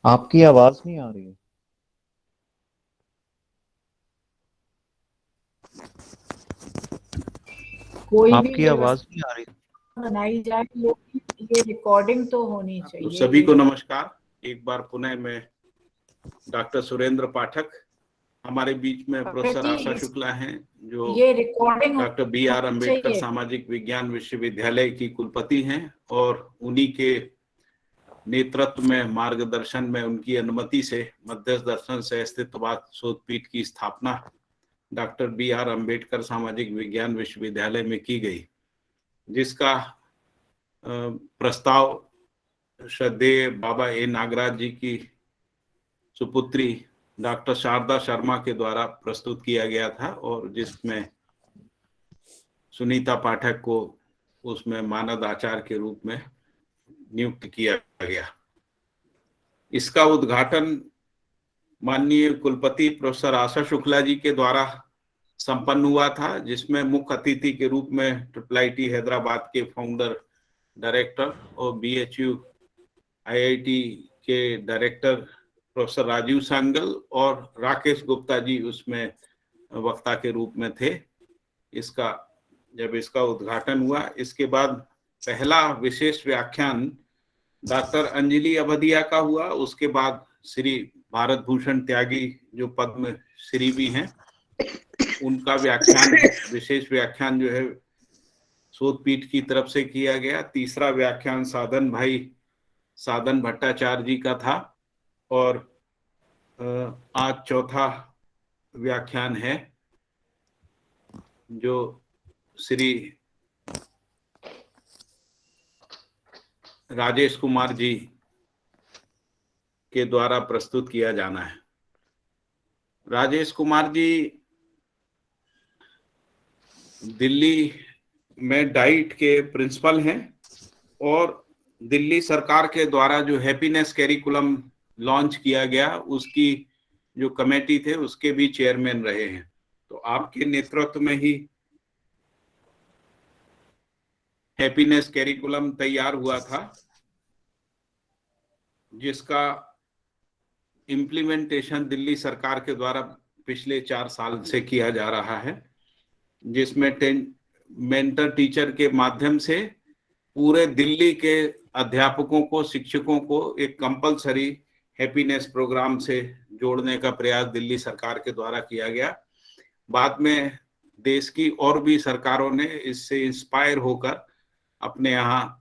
आपकी आवाज नहीं आ रही है। कोई भी आपकी आवाज व्यवस्था नहीं आ रही। बनाई जाए, ये रिकॉर्डिंग तो होनी आपको चाहिए। सभी को नमस्कार। एक बार पुनः मैं डॉक्टर सुरेंद्र पाठक, हमारे बीच में भगत प्रोफेसर जी, आशा शुक्ला हैं, जो ये रिकॉर्डिंग डॉक्टर बी आर होनी अम्बेडकर चाहिए। सामाजिक विज्ञान विश्वविद्यालय की कुलपति हैं, और उन्हीं के नेतृत्व में, मार्गदर्शन में, उनकी अनुमति से मध्यस्थ दर्शन से अस्तित्ववाद शोधपीठ की स्थापना डॉक्टर बी आर अम्बेडकर सामाजिक विज्ञान विश्वविद्यालय में की गई, जिसका प्रस्ताव श्रद्धेय बाबा ए नागराज जी की सुपुत्री डॉक्टर शारदा शर्मा के द्वारा प्रस्तुत किया गया था, और जिसमें सुनीता पाठक को उसमें मानद आचार्य के रूप में नियुक्त किया गया। इसका उद्घाटन माननीय कुलपति प्रोफेसर आशा शुक्ला जी के द्वारा संपन्न हुआ था, जिसमें मुख्य अतिथि के रूप में ट्रिपल आईटी हैदराबाद के फाउंडर डायरेक्टर और बीएचयू आईआईटी के डायरेक्टर प्रोफेसर राजीव सांगल और राकेश गुप्ता जी उसमें वक्ता के रूप में थे। जब इसका उद्घाटन हुआ, इसके बाद पहला विशेष व्याख्यान डॉक्टर अंजलि अवधिया का हुआ। उसके बाद श्री भारत भूषण त्यागी, जो पद्म श्री भी हैं, उनका व्याख्यान, विशेष व्याख्यान जो है शोधपीठ की तरफ से किया गया। तीसरा व्याख्यान साधन भट्टाचार्य जी का था, और आज चौथा व्याख्यान है जो श्री राजेश कुमार जी के द्वारा प्रस्तुत किया जाना है। राजेश कुमार जी दिल्ली में डाइट के प्रिंसिपल हैं, और दिल्ली सरकार के द्वारा जो हैप्पीनेस कैरिकुलम लॉन्च किया गया, उसकी जो कमेटी थे उसके भी चेयरमैन रहे हैं। तो आपके नेतृत्व में ही हैप्पीनेस कैरिकुलम तैयार हुआ था, जिसका इम्प्लीमेंटेशन दिल्ली सरकार के द्वारा पिछले 4 साल से किया जा रहा है, जिसमें मेंटर टीचर के माध्यम से पूरे दिल्ली के अध्यापकों को, शिक्षकों को एक कंपलसरी हैप्पीनेस प्रोग्राम से जोड़ने का प्रयास दिल्ली सरकार के द्वारा किया गया। बाद में देश की और भी सरकारों ने इससे इंस्पायर होकर अपने यहाँ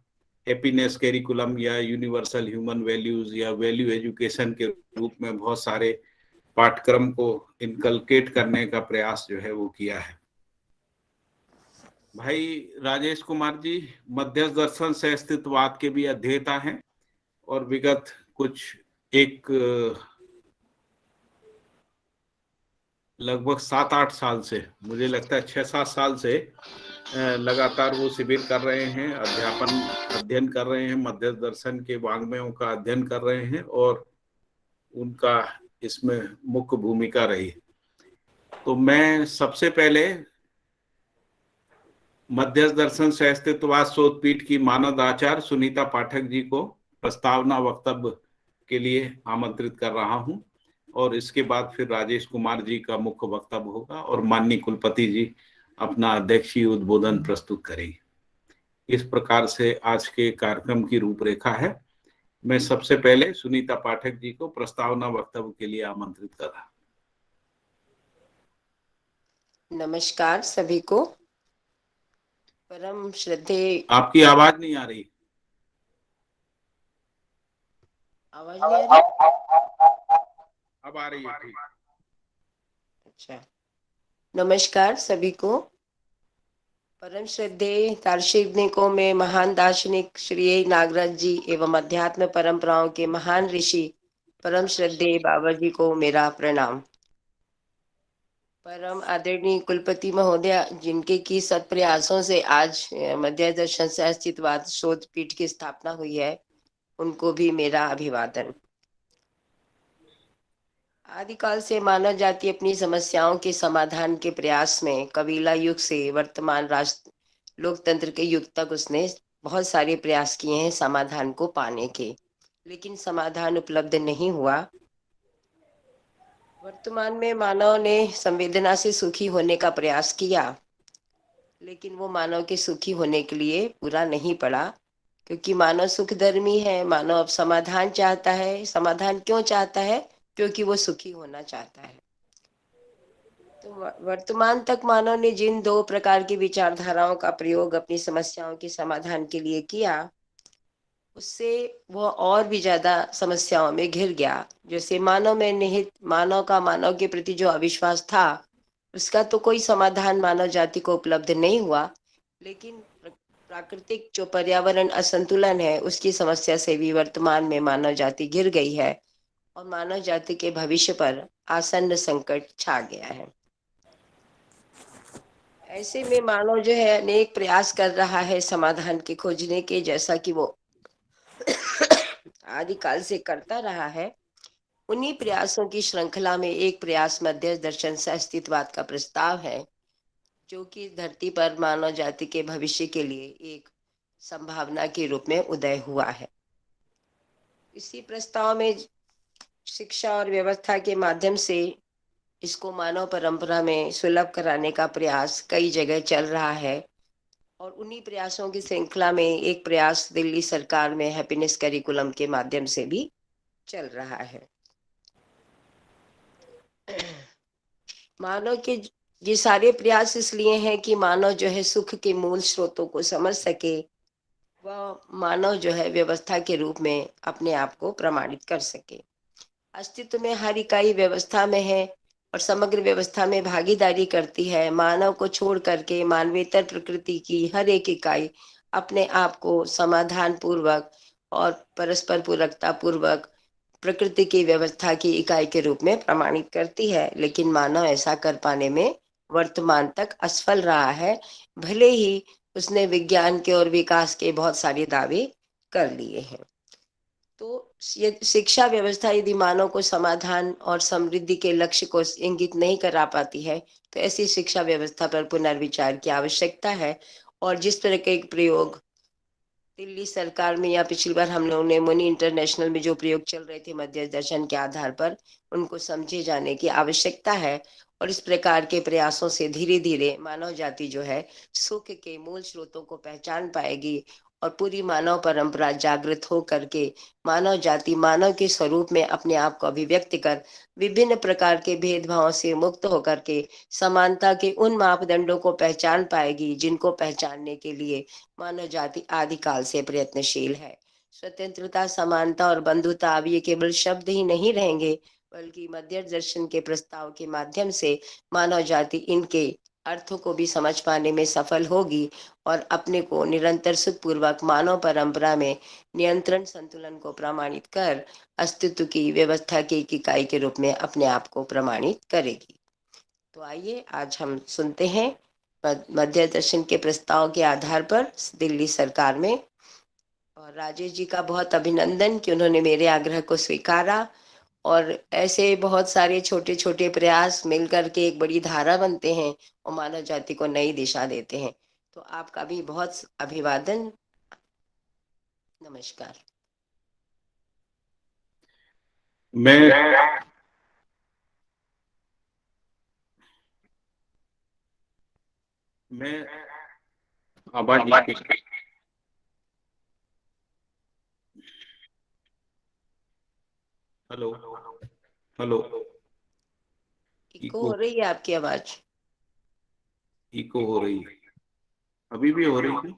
हैप्पीनेस कैरिकुलम या यूनिवर्सल ह्यूमन वैल्यूज या वैल्यू एजुकेशन के रूप में बहुत सारे पाठ्यक्रम को इनकलकेट करने का प्रयास जो है वो किया है। भाई राजेश कुमार जी मध्यस्थ दर्शन से अस्तित्ववाद के भी अध्येता हैं, और विगत कुछ लगभग 7-8 साल से, मुझे लगता है 6-7 साल से लगातार वो शिविर कर रहे हैं, अध्ययन कर रहे हैं, मध्यस्थ दर्शन के वाङ्मयों का अध्ययन कर रहे हैं, और उनका इसमें मुख्य भूमिका रही। तो मैं सबसे पहले मध्यस्थ दर्शन से अस्तित्ववाद शोधपीठ की मानद आचार्य सुनीता पाठक जी को प्रस्तावना वक्तव्य के लिए आमंत्रित कर रहा हूं, और इसके बाद फिर राजेश कुमार जी का मुख्य वक्तव्य होगा, और माननीय कुलपति जी अपना अध्यक्षीय उद्बोधन प्रस्तुत करेंगे। इस प्रकार से आज के कार्यक्रम की रूपरेखा है। मैं सबसे पहले सुनीता पाठक जी को प्रस्तावना वक्तव्य के लिए आमंत्रित कर रहा। नमस्कार सभी को। परम श्रद्धेय। आपकी आवाज नहीं आ रही। आवाज नहीं आ रही? अब आ रही है, ठीक। अच्छा, नमस्कार सभी को। परम श्रद्धेय दार्शनिकों में महान दार्शनिक श्री नागराज जी एवं अध्यात्म परंपराओं के महान ऋषि परम श्रद्धेय बाबा जी को मेरा प्रणाम। परम आदरणीय कुलपति महोदय, जिनके की सत्प्रयासों से आज मध्य दर्शन से अस्तित्ववाद शोध पीठ की स्थापना हुई है, उनको भी मेरा अभिवादन। आदिकाल से मानव जाति अपनी समस्याओं के समाधान के प्रयास में कबीला युग से वर्तमान राष्ट्र लोकतंत्र के युग तक उसने बहुत सारे प्रयास किए हैं समाधान को पाने के। लेकिन समाधान उपलब्ध नहीं हुआ। वर्तमान में मानव ने संवेदना से सुखी होने का प्रयास किया, लेकिन वो मानव के सुखी होने के लिए पूरा नहीं पड़ा, क्योंकि मानव सुखधर्मी है। मानव अब समाधान चाहता है। समाधान क्यों चाहता है? क्योंकि वो सुखी होना चाहता है। तो वर्तमान तक मानव ने जिन दो प्रकार की विचारधाराओं का प्रयोग अपनी समस्याओं के समाधान के लिए किया, उससे वो और भी ज्यादा समस्याओं में घिर गया। जैसे मानव में निहित मानव के प्रति जो अविश्वास था, उसका तो कोई समाधान मानव जाति को उपलब्ध नहीं हुआ, लेकिन प्राकृतिक जो पर्यावरण असंतुलन है, उसकी समस्या से भी वर्तमान में मानव जाति घिर गई है और मानव जाति के भविष्य पर आसन्न संकट छा गया है। ऐसे में मानव जो है अनेक प्रयास कर रहा है समाधान के खोजने के, जैसा कि वो आदिकाल से करता रहा है। उन्हीं प्रयासों की श्रृंखला में एक प्रयास मध्य दर्शन से अस्तित्ववाद का प्रस्ताव है, जो कि धरती पर मानव जाति के भविष्य के लिए एक संभावना के रूप में उदय हुआ है। इसी प्रस्ताव में शिक्षा और व्यवस्था के माध्यम से इसको मानव परंपरा में सुलभ कराने का प्रयास कई जगह चल रहा है। और उन्हीं प्रयासों की श्रृंखला में एक प्रयास दिल्ली सरकार में हैप्पीनेस करिकुलम के माध्यम से भी चल रहा है। मानव के ये सारे प्रयास इसलिए हैं कि मानव जो है सुख के मूल स्रोतों को समझ सके, वह मानव जो है व्यवस्था के रूप में अपने आप को प्रमाणित कर सके। अस्तित्व में हर इकाई व्यवस्था में है और समग्र व्यवस्था में भागीदारी करती है। मानव को छोड़ करके मानवेतर प्रकृति की हर एक इकाई अपने आप को समाधान पूर्वक और परस्पर पूरकता पूर्वक प्रकृति की व्यवस्था की इकाई के रूप में प्रमाणित करती है, लेकिन मानव ऐसा कर पाने में वर्तमान तक असफल रहा है, भले ही उसने विज्ञान के और विकास के बहुत सारे दावे कर लिए हैं। तो ये शिक्षा व्यवस्था यदि मानव को समाधान और समृद्धि के लक्ष्य को इंगित नहीं करा पाती है, तो ऐसी शिक्षा व्यवस्था पर पुनर्विचार की आवश्यकता है। और जिस तरह के प्रयोग दिल्ली सरकार में या पिछली बार हम लोगों ने मुनि इंटरनेशनल में जो प्रयोग चल रहे थे मध्य दर्शन के आधार पर, उनको समझे जाने की आवश्यकता है। और इस प्रकार के प्रयासों से धीरे धीरे मानव जाति जो है सुख के मूल स्रोतों को पहचान पाएगी और पूरी मानव परंपरा जागृत हो करके मानव जाति मानव के स्वरूप में अपने आप को अभिव्यक्त कर विभिन्न प्रकार के भेदभावों से मुक्त होकर के समानता के उन मापदंडों को पहचान पाएगी, जिनको पहचानने के लिए मानव जाति आदिकाल से प्रयत्नशील है। स्वतंत्रता, समानता और बंधुता अब ये केवल शब्द ही नहीं रहेंगे, बल्कि मध्य दर्शन के प्रस्ताव के माध्यम से मानव जाति इनके अर्थों को भी समझ पाने में सफल होगी और अपने को निरंतर सुखपूर्वक मानव परंपरा में नियंत्रण संतुलन को प्रमाणित कर अस्तित्व की व्यवस्था की एक इकाई के रूप में अपने आप को प्रमाणित करेगी। तो आइए आज हम सुनते हैं मध्य दर्शन के प्रस्ताव के आधार पर दिल्ली सरकार में। और राजेश जी का बहुत अभिनंदन कि उन्होंने मेरे आग्रह को स्वीकारा और ऐसे बहुत सारे छोटे छोटे प्रयास मिलकर के एक बड़ी धारा बनते हैं और मानव जाति को नई दिशा देते हैं। तो आपका भी बहुत अभिवादन। नमस्कार। मैं आवाज हेलो हेलो इको हो रही है आपकी आवाज? इको हो रही है? अभी भी हो रही है?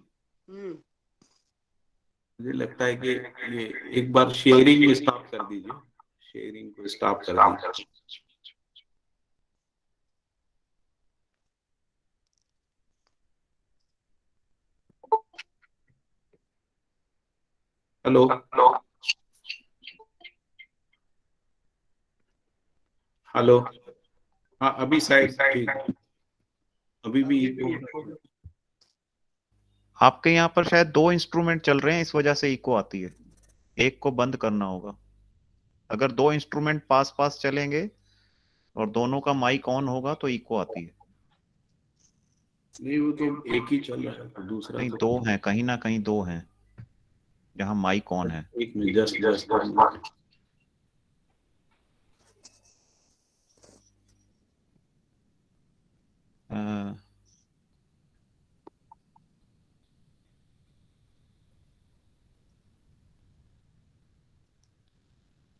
मुझे लगता है कि ये एक बार शेयरिंग स्टॉप कर दीजिए, शेयरिंग को स्टॉप कर दीजिए। हेलो हेलो, हाँ अभी शायद ठीक, अभी भी आपके यहाँ पर शायद 2 इंस्ट्रूमेंट चल रहे हैं, इस वजह से इको आती है। एक को बंद करना होगा। अगर 2 इंस्ट्रूमेंट पास पास चलेंगे और दोनों का माइक ऑन होगा तो इको आती है। नहीं, वो तो एक ही चल रहा है, दूसरा नहीं, तो 2 हैं, कहीं ना कहीं 2 हैं। जहाँ माइक ऑन है। एक मिनट, जस्ट अ,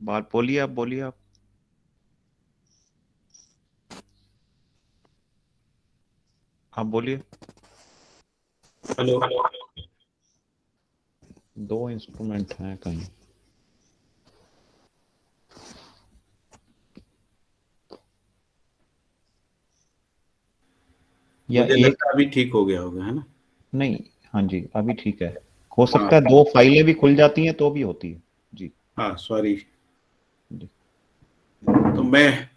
बात बोलिए आप, बोलिए आप। आप बोलिए। हेलो। दो इंस्ट्रूमेंट हैं कहीं। या मुझे एक, लगता है अभी ठीक हो गया होगा, है ना? नहीं, हाँ जी अभी ठीक है। हो हाँ सकता है दो फाइलें भी खुल जाती हैं तो भी होती है जी। हाँ, सॉरी। जी। तो मैं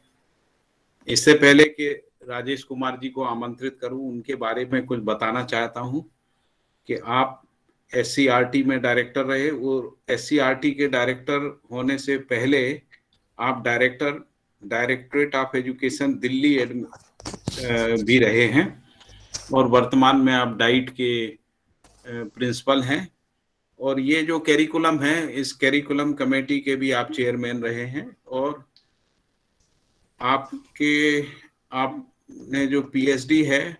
इससे पहले कि राजेश कुमार जी को आमंत्रित करूं, उनके बारे में कुछ बताना चाहता हूं कि आप एससीईआरटी में डायरेक्टर रहे, और एससीईआरटी के डायरेक्टर होने से पहले आप डायरेक्टरेट ऑफ एजुकेशन दिल्ली भी रहे हैं, और वर्तमान में आप डाइट के प्रिंसिपल हैं। और ये जो कैरिकुलम है, इस कैरिकुलम कमेटी के भी आप चेयरमैन रहे हैं। और आपके आपने जो पीएचडी है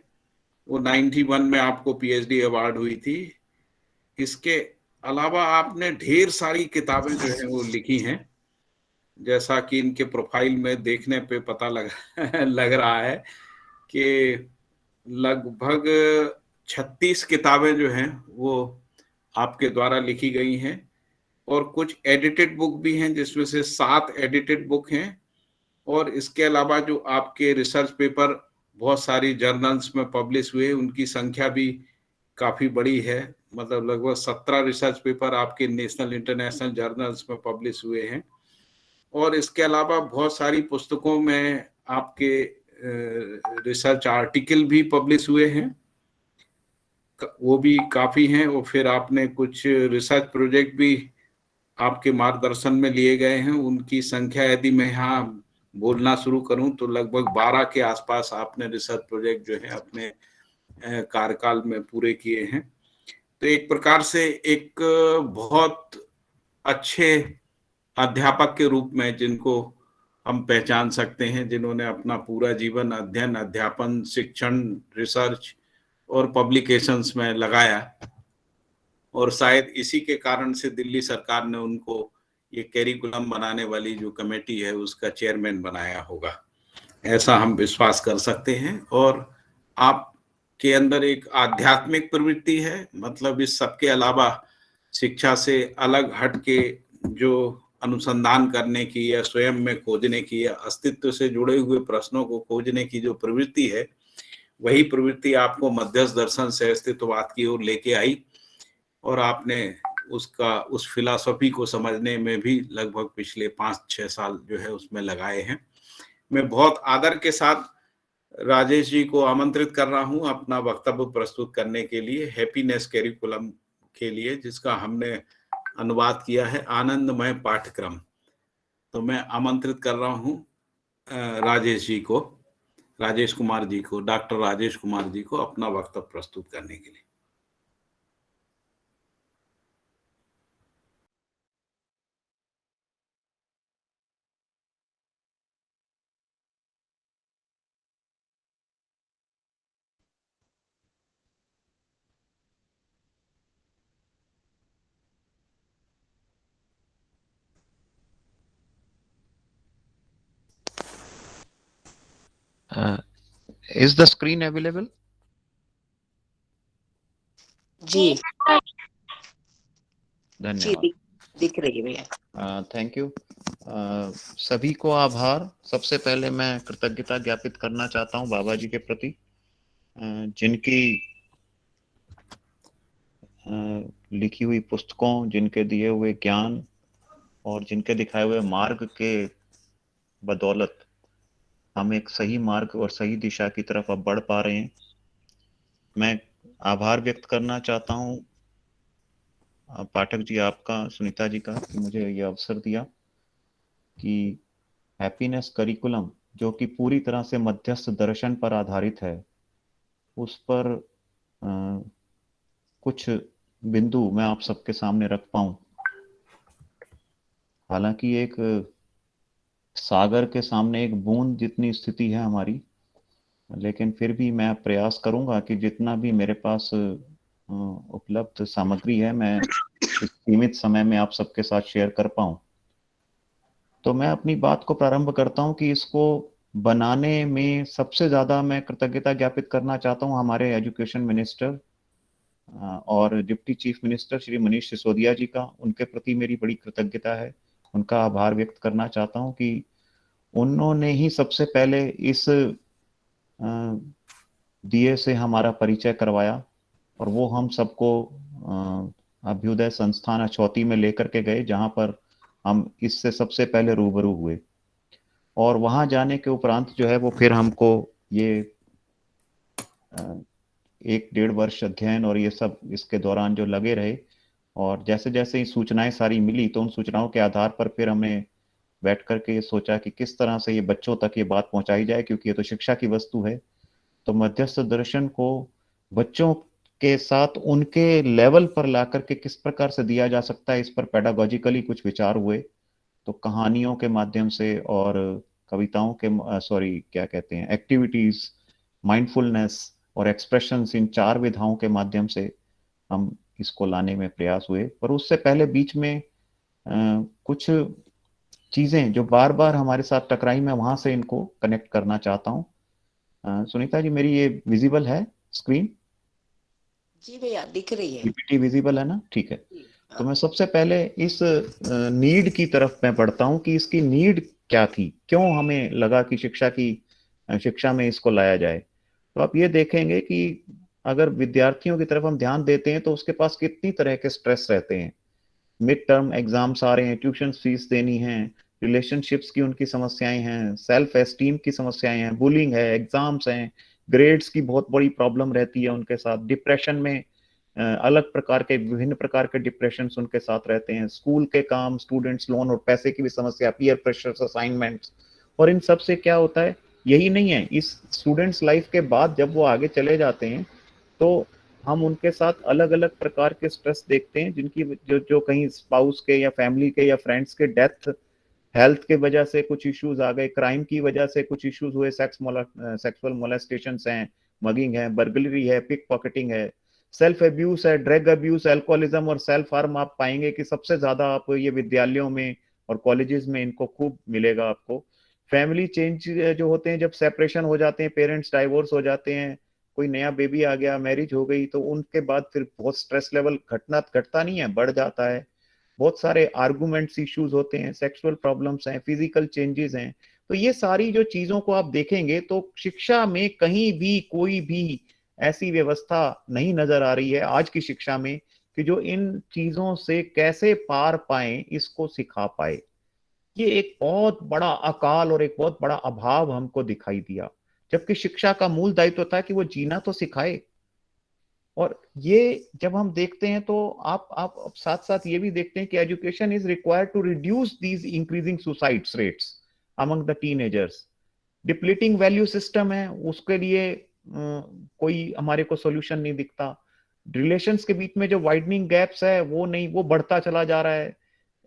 वो 91 में आपको पीएचडी अवार्ड हुई थी। इसके अलावा आपने ढेर सारी किताबें जो है वो लिखी हैं, जैसा कि इनके प्रोफाइल में देखने पे पता लग रहा है कि लगभग 36 किताबें जो हैं वो आपके द्वारा लिखी गई हैं, और कुछ एडिटेड बुक भी हैं, जिसमें से 7 एडिटेड बुक हैं। और इसके अलावा जो आपके रिसर्च पेपर बहुत सारी जर्नल्स में पब्लिश हुए, उनकी संख्या भी काफी बड़ी है। मतलब लगभग 17 रिसर्च पेपर आपके नेशनल इंटरनेशनल जर्नल्स में पब्लिश हुए हैं। और इसके अलावा बहुत सारी पुस्तकों में आपके रिसर्च आर्टिकल भी पब्लिश हुए हैं, वो भी काफी हैं। और फिर आपने कुछ रिसर्च प्रोजेक्ट भी आपके मार्गदर्शन में लिए गए हैं, उनकी संख्या यदि मैं यहाँ बोलना शुरू करूं तो लगभग 12 के आसपास आपने रिसर्च प्रोजेक्ट जो है अपने कार्यकाल में पूरे किए हैं। तो एक प्रकार से एक बहुत अच्छे अध्यापक के रूप में जिनको हम पहचान सकते हैं, जिन्होंने अपना पूरा जीवन अध्ययन, अध्यापन, शिक्षण, रिसर्च और पब्लिकेशंस में लगाया। और शायद इसी के कारण से दिल्ली सरकार ने उनको ये कैरिकुलम बनाने वाली जो कमेटी है उसका चेयरमैन बनाया होगा, ऐसा हम विश्वास कर सकते हैं। और आपके अंदर एक आध्यात्मिक प्रवृत्ति है, मतलब इस सब के अलावा शिक्षा से अलग हट के जो अनुसंधान करने की या स्वयं में खोजने की या अस्तित्व से जुड़े हुए प्रश्नों को खोजने की जो प्रवृत्ति है, वही प्रवृत्ति आपको मध्यस्थ दर्शन से अस्तित्ववाद की ओर लेके आई। और आपने उस फिलॉसफी को समझने में भी लगभग पिछले 5-6 साल जो है उसमें लगाए हैं। मैं बहुत आदर के साथ राजेश जी को आमंत्रित कर रहा हूं अपना वक्तव्य प्रस्तुत करने के लिए हैप्पीनेस कैरिकुलम के लिए, जिसका हमने अनुवाद किया है आनंदमय पाठ्यक्रम। तो मैं आमंत्रित कर रहा हूं राजेश जी को, राजेश कुमार जी को, डॉक्टर राजेश कुमार जी को अपना वक्तव्य प्रस्तुत करने के लिए। Is the screen available? जी जी, धन्यवाद। दिख रही है भैया। Thank you. सभी को आभार। सबसे पहले मैं कृतज्ञता ज्ञापित करना चाहता हूं बाबा जी के प्रति, जिनकी लिखी हुई पुस्तकों, जिनके दिए हुए ज्ञान और जिनके दिखाए हुए मार्ग के बदौलत हम एक सही मार्ग और सही दिशा की तरफ अब बढ़ पा रहे हैं। मैं आभार व्यक्त करना चाहता हूं पाठक जी आपका, सुनीता जी का, कि मुझे ये अवसर दिया कि हैप्पीनेस करिकुलम, जो कि पूरी तरह से मध्यस्थ दर्शन पर आधारित है, उस पर कुछ बिंदु मैं आप सबके सामने रख पाऊं। हालांकि एक सागर के सामने एक बूंद जितनी स्थिति है हमारी, लेकिन फिर भी मैं प्रयास करूंगा कि जितना भी मेरे पास उपलब्ध सामग्री है मैं इस सीमित समय में आप सबके साथ शेयर कर पाऊं। तो मैं अपनी बात को प्रारंभ करता हूं कि इसको बनाने में सबसे ज्यादा मैं कृतज्ञता ज्ञापित करना चाहता हूं हमारे एजुकेशन मिनिस्टर और deputy chief minister Shri Manish Sisodia ji का। उनके प्रति मेरी बड़ी कृतज्ञता है, उनका आभार व्यक्त करना चाहता हूं कि उन्होंने ही सबसे पहले इस दिए से हमारा परिचय करवाया और वो हम सबको अभ्युदय संस्थान अछौती में लेकर के गए, जहां पर हम इससे सबसे पहले रूबरू हुए। और वहां जाने के उपरांत जो है वो फिर हमको ये 1-1.5 वर्ष अध्ययन और ये सब इसके दौरान जो लगे रहे, और जैसे जैसे ये सूचनाएं सारी मिली तो उन सूचनाओं के आधार पर फिर हमने बैठ करके ये सोचा कि किस तरह से ये बच्चों तक ये बात पहुंचाई जाए, क्योंकि ये तो शिक्षा की वस्तु है। तो मध्यस्थ दर्शन को बच्चों के साथ उनके लेवल पर ला करके किस प्रकार से दिया जा सकता है, इस पर पेडागोजिकली कुछ विचार हुए। तो कहानियों के माध्यम से और कविताओं के क्या कहते हैं, एक्टिविटीज, माइंडफुलनेस और एक्सप्रेशंस, इन 4 विधाओं के माध्यम से हम इसको लाने में प्रयास हुए। पर उससे पहले बीच में कुछ चीजें जो बार बार हमारे साथ टकराई, मैं वहां से इनको कनेक्ट करना चाहता हूँ। सुनीता जी, मेरी ये विजिबल है स्क्रीन? जी भैया दिख रही है। पीपीटी विजिबल है ना? ठीक है। तो मैं सबसे पहले इस नीड की तरफ मैं बढ़ता हूं कि इसकी नीड क्या थी, क्यों हमें लगा कि शिक्षा में इसको लाया जाए। तो आप ये देखेंगे कि अगर विद्यार्थियों की तरफ हम ध्यान देते हैं तो उसके पास कितनी तरह के स्ट्रेस रहते हैं। मिड टर्म एग्जाम्स आ रहे हैं, ट्यूशन फीस देनी है, रिलेशनशिप्स की उनकी समस्याएं हैं, सेल्फ एस्टीम की समस्याएं हैं, बुलिंग है, एग्जाम्स हैं, ग्रेड्स की बहुत बड़ी प्रॉब्लम रहती है उनके साथ, डिप्रेशन में अलग प्रकार के विभिन्न प्रकार के डिप्रेशन उनके साथ रहते हैं, स्कूल के काम, स्टूडेंट्स लोन और पैसे की भी समस्या, पीयर प्रेशर्स, असाइनमेंट्स। और इन सब से क्या होता है, यही नहीं है, इस स्टूडेंट्स लाइफ के बाद जब वो आगे चले जाते हैं तो हम उनके साथ अलग अलग प्रकार के स्ट्रेस देखते हैं, जिनकी जो कहीं स्पाउस के या फैमिली के या फ्रेंड्स के डेथ, हेल्थ के वजह से कुछ इश्यूज आ गए, क्राइम की वजह से कुछ इश्यूज हुए, सेक्सुअल मोलेस्टेशन है, मगिंग है, बर्गलरी है, पिक पॉकेटिंग है, सेल्फ अब्यूज है, ड्रग अब्यूज, अल्कोहलिज्म और सेल्फ हार्म। आप पाएंगे कि सबसे ज्यादा आप ये विद्यालयों में और कॉलेजेस में इनको खूब मिलेगा आपको। फैमिली चेंज जो होते हैं, जब सेपरेशन हो जाते हैं, पेरेंट्स डाइवोर्स हो जाते हैं, कोई नया बेबी आ गया, मैरिज हो गई, तो उनके बाद फिर बहुत स्ट्रेस लेवल घटता नहीं है, बढ़ जाता है। बहुत सारे आर्गुमेंट्स इश्यूज होते हैं, सेक्सुअल प्रॉब्लम्स हैं, फिजिकल चेंजेस हैं। तो ये सारी जो चीजों को आप देखेंगे तो शिक्षा में कहीं भी कोई भी ऐसी व्यवस्था नहीं नजर आ रही है आज की शिक्षा में कि जो इन चीजों से कैसे पार पाए, इसको सिखा पाए। ये एक बहुत बड़ा अकाल और एक बहुत बड़ा अभाव हमको दिखाई दिया, जबकि शिक्षा का मूल दायित्व था कि वो जीना तो सिखाए। और ये जब हम देखते हैं तो आप साथ साथ ये भी देखते हैं कि education is required to reduce these increasing suicides rates among the teenagers. Depleting value system है, उसके लिए कोई हमारे को सॉल्यूशन नहीं दिखता। रिलेशंस के बीच में जो वाइडनिंग गैप्स है वो बढ़ता चला जा रहा है।